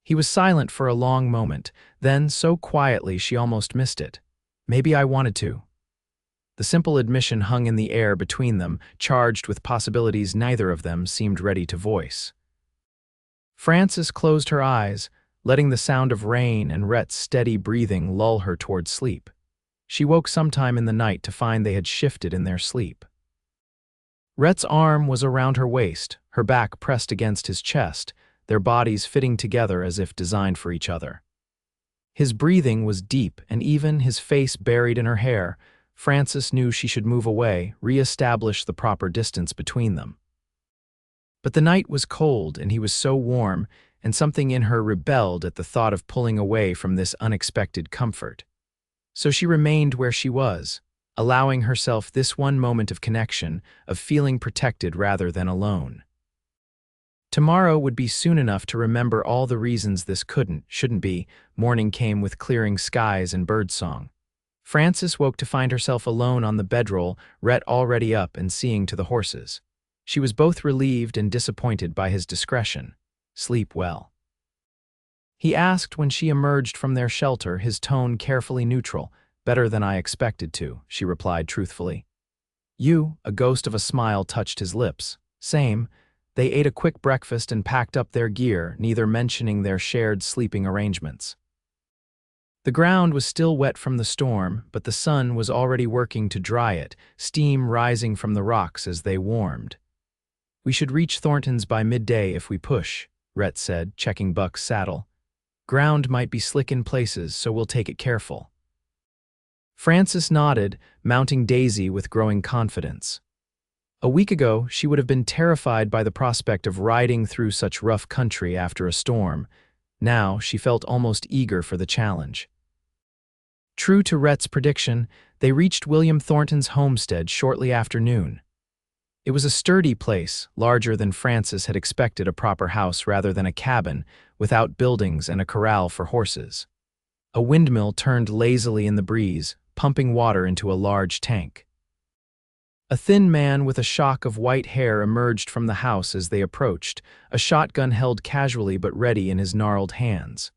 He was silent for a long moment, then so quietly she almost missed it. "Maybe I wanted to." The simple admission hung in the air between them, charged with possibilities neither of them seemed ready to voice. Frances closed her eyes, letting the sound of rain and Rhett's steady breathing lull her toward sleep. She woke sometime in the night to find they had shifted in their sleep. Rhett's arm was around her waist, her back pressed against his chest, their bodies fitting together as if designed for each other. His breathing was deep and even, his face buried in her hair. Frances knew she should move away, re-establish the proper distance between them. But the night was cold and he was so warm, and something in her rebelled at the thought of pulling away from this unexpected comfort. So she remained where she was, allowing herself this one moment of connection, of feeling protected rather than alone. Tomorrow would be soon enough to remember all the reasons this shouldn't be. Morning came with clearing skies and birdsong. Frances woke to find herself alone on the bedroll, Rhett already up and seeing to the horses. She was both relieved and disappointed by his discretion. "Sleep well?" he asked when she emerged from their shelter, his tone carefully neutral. "Better than I expected to," she replied truthfully. A ghost of a smile touched his lips. "Same." They ate a quick breakfast and packed up their gear, neither mentioning their shared sleeping arrangements. The ground was still wet from the storm, but the sun was already working to dry it, steam rising from the rocks as they warmed. "We should reach Thornton's by midday if we push," Rhett said, checking Buck's saddle. "Ground might be slick in places, so we'll take it careful." Frances nodded, mounting Daisy with growing confidence. A week ago, she would have been terrified by the prospect of riding through such rough country after a storm. Now, she felt almost eager for the challenge. True to Rhett's prediction, they reached William Thornton's homestead shortly after noon. It was a sturdy place, larger than Frances had expected, a proper house rather than a cabin, with outbuildings and a corral for horses. A windmill turned lazily in the breeze, pumping water into a large tank. A thin man with a shock of white hair emerged from the house as they approached, a shotgun held casually but ready in his gnarled hands.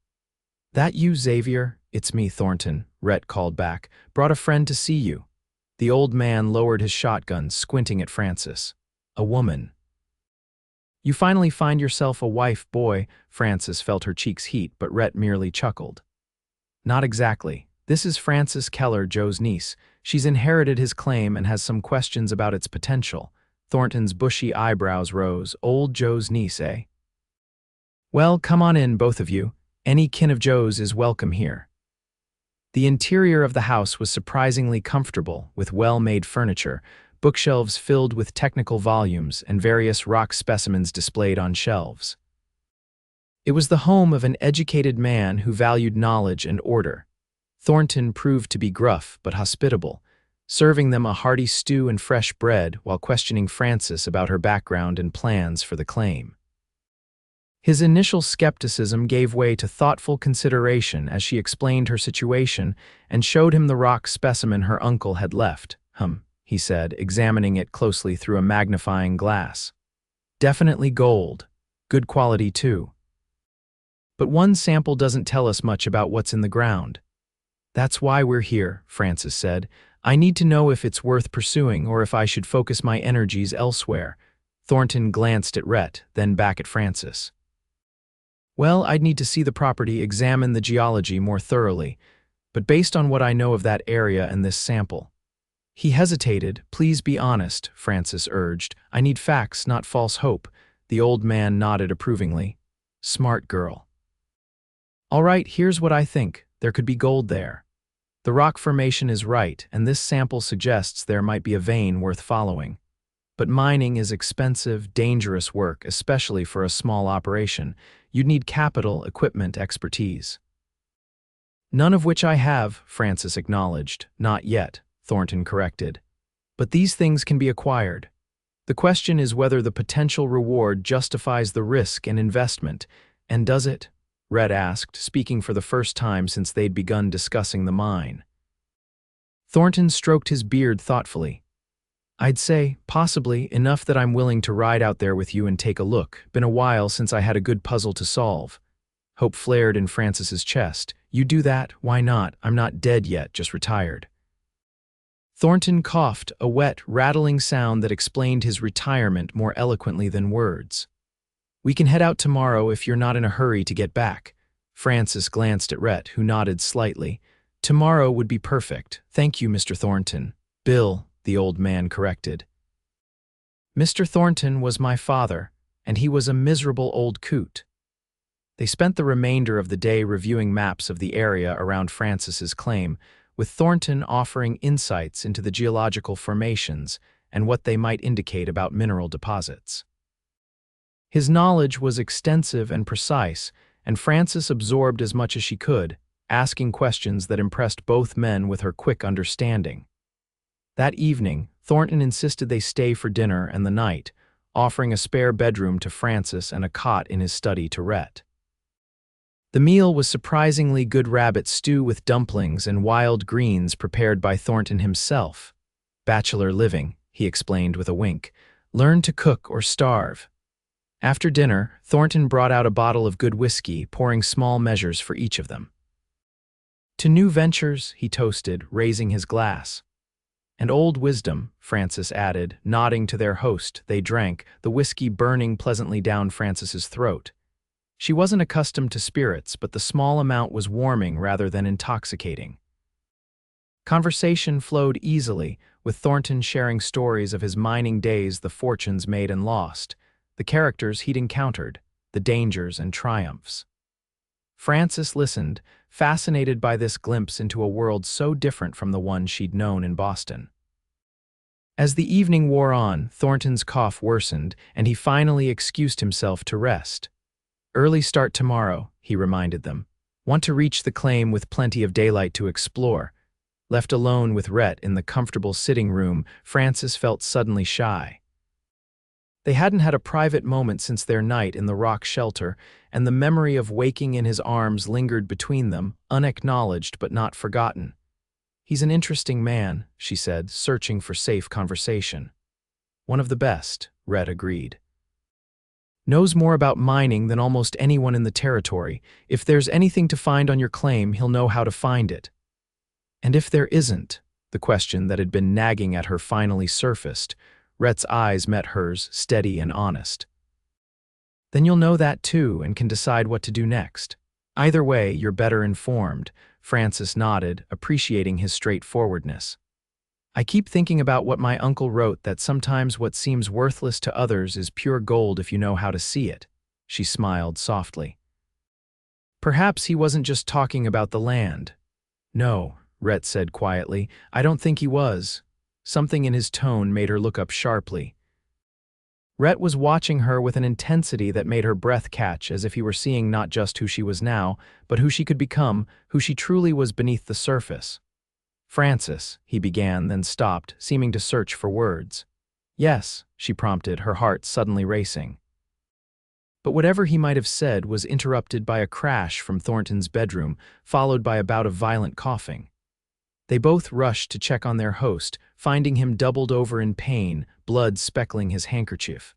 "That you, Xavier?" "It's me, Thornton," Rhett called back. "Brought a friend to see you." The old man lowered his shotgun, squinting at Frances. "A woman." "You finally find yourself a wife, boy." Frances felt her cheeks heat, but Rhett merely chuckled. "Not exactly. This is Frances Keller, Joe's niece. She's inherited his claim and has some questions about its potential." Thornton's bushy eyebrows rose. "Old Joe's niece, eh? Well, come on in, both of you. Any kin of Joe's is welcome here." The interior of the house was surprisingly comfortable, with well-made furniture, bookshelves filled with technical volumes, and various rock specimens displayed on shelves. It was the home of an educated man who valued knowledge and order. Thornton proved to be gruff but hospitable, serving them a hearty stew and fresh bread while questioning Frances about her background and plans for the claim. His initial skepticism gave way to thoughtful consideration as she explained her situation and showed him the rock specimen her uncle had left. He said, examining it closely through a magnifying glass. "Definitely gold. Good quality, too. But one sample doesn't tell us much about what's in the ground." "That's why we're here," Frances said. "I need to know if it's worth pursuing or if I should focus my energies elsewhere." Thornton glanced at Rhett, then back at Frances. "Well, I'd need to see the property, examine the geology more thoroughly, but based on what I know of that area and this sample." He hesitated. "Please be honest," Frances urged. "I need facts, not false hope." The old man nodded approvingly. "Smart girl. All right, here's what I think. There could be gold there." The rock formation is right, and this sample suggests there might be a vein worth following. But mining is expensive, dangerous work, especially for a small operation. You'd need capital, equipment, expertise. None of which I have, Frances acknowledged. Not yet, Thornton corrected. But these things can be acquired. The question is whether the potential reward justifies the risk and investment. And does it? Rhett asked, speaking for the first time since they'd begun discussing the mine. Thornton stroked his beard thoughtfully. I'd say, possibly, enough that I'm willing to ride out there with you and take a look. Been a while since I had a good puzzle to solve. Hope flared in Frances's chest. You do that? Why not? I'm not dead yet, just retired. Thornton coughed, a wet, rattling sound that explained his retirement more eloquently than words. We can head out tomorrow if you're not in a hurry to get back. Frances glanced at Rhett, who nodded slightly. Tomorrow would be perfect. Thank you, Mr. Thornton. Bill, the old man corrected. Mr. Thornton was my father, and he was a miserable old coot. They spent the remainder of the day reviewing maps of the area around Frances's claim, with Thornton offering insights into the geological formations and what they might indicate about mineral deposits. His knowledge was extensive and precise, and Frances absorbed as much as she could, asking questions that impressed both men with her quick understanding. That evening, Thornton insisted they stay for dinner and the night, offering a spare bedroom to Frances and a cot in his study to Rhett. The meal was surprisingly good rabbit stew with dumplings and wild greens prepared by Thornton himself. Bachelor living, he explained with a wink. Learn to cook or starve. After dinner, Thornton brought out a bottle of good whiskey, pouring small measures for each of them. To new ventures, he toasted, raising his glass. And old wisdom, Frances added, nodding to their host. They drank, the whiskey burning pleasantly down Frances's throat. She wasn't accustomed to spirits, but the small amount was warming rather than intoxicating. Conversation flowed easily, with Thornton sharing stories of his mining days, the fortunes made and lost, the characters he'd encountered, the dangers and triumphs. Frances listened, fascinated by this glimpse into a world so different from the one she'd known in Boston. As the evening wore on, Thornton's cough worsened, and he finally excused himself to rest. Early start tomorrow, he reminded them. Want to reach the claim with plenty of daylight to explore. Left alone with Rhett in the comfortable sitting room, Frances felt suddenly shy. They hadn't had a private moment since their night in the rock shelter, and the memory of waking in his arms lingered between them, unacknowledged but not forgotten. He's an interesting man, she said, searching for safe conversation. One of the best, Rhett agreed. Knows more about mining than almost anyone in the territory. If there's anything to find on your claim, he'll know how to find it. And if there isn't, the question that had been nagging at her finally surfaced. Rhett's eyes met hers, steady and honest. Then you'll know that too and can decide what to do next. Either way, you're better informed, Frances nodded, appreciating his straightforwardness. I keep thinking about what my uncle wrote, that sometimes what seems worthless to others is pure gold if you know how to see it. She smiled softly. Perhaps he wasn't just talking about the land. No, Rhett said quietly. I don't think he was. Something in his tone made her look up sharply. Rhett was watching her with an intensity that made her breath catch, as if he were seeing not just who she was now, but who she could become, who she truly was beneath the surface. Frances, he began, then stopped, seeming to search for words. Yes, she prompted, her heart suddenly racing. But whatever he might have said was interrupted by a crash from Thornton's bedroom, followed by a bout of violent coughing. They both rushed to check on their host, finding him doubled over in pain, blood speckling his handkerchief.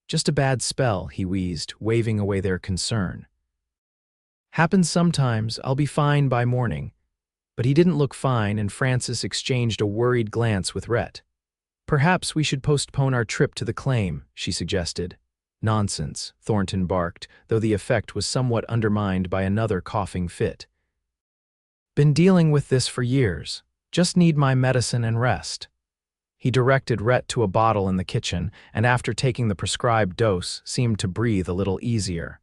Just a bad spell, he wheezed, waving away their concern. Happens sometimes, I'll be fine by morning. But he didn't look fine, and Frances exchanged a worried glance with Rhett. Perhaps we should postpone our trip to the claim, she suggested. Nonsense, Thornton barked, though the effect was somewhat undermined by another coughing fit. Been dealing with this for years. Just need my medicine and rest. He directed Rhett to a bottle in the kitchen, and after taking the prescribed dose, seemed to breathe a little easier.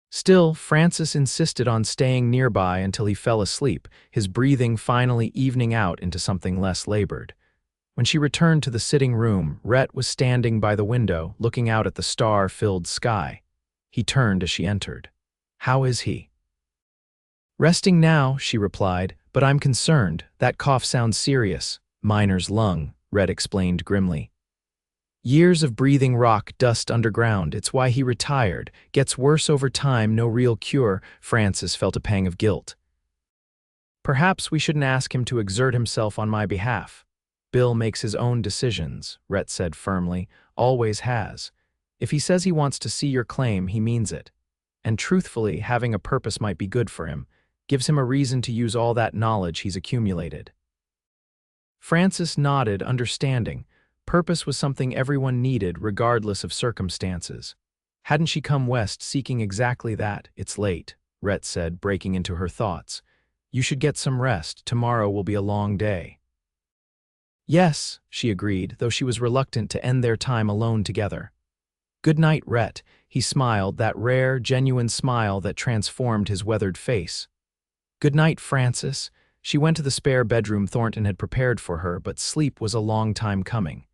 Still, Frances insisted on staying nearby until he fell asleep, his breathing finally evening out into something less labored. When she returned to the sitting room, Rhett was standing by the window, looking out at the star-filled sky. He turned as she entered. "How is he?" "Resting now," she replied, "but I'm concerned. That cough sounds serious." "Miner's lung," Rhett explained grimly. "Years of breathing rock dust underground. It's why he retired. Gets worse over time, no real cure." Frances felt a pang of guilt. "Perhaps we shouldn't ask him to exert himself on my behalf. Bill makes his own decisions," Rhett said firmly. "Always has. If he says he wants to see your claim, he means it. And truthfully, having a purpose might be good for him. Gives him a reason to use all that knowledge he's accumulated." Frances nodded, understanding. Purpose was something everyone needed, regardless of circumstances. Hadn't she come west seeking exactly that? "It's late," Rhett said, breaking into her thoughts. "You should get some rest. Tomorrow will be a long day." "Yes," she agreed, though she was reluctant to end their time alone together. "Good night, Rhett." He smiled, that rare, genuine smile that transformed his weathered face. "Good night, Frances." She went to the spare bedroom Thornton had prepared for her, but sleep was a long time coming.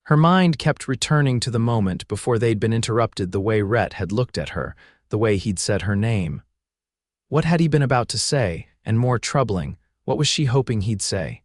Her mind kept returning to the moment before they'd been interrupted, the way Rhett had looked at her, the way he'd said her name. What had he been about to say? And more troubling, what was she hoping he'd say?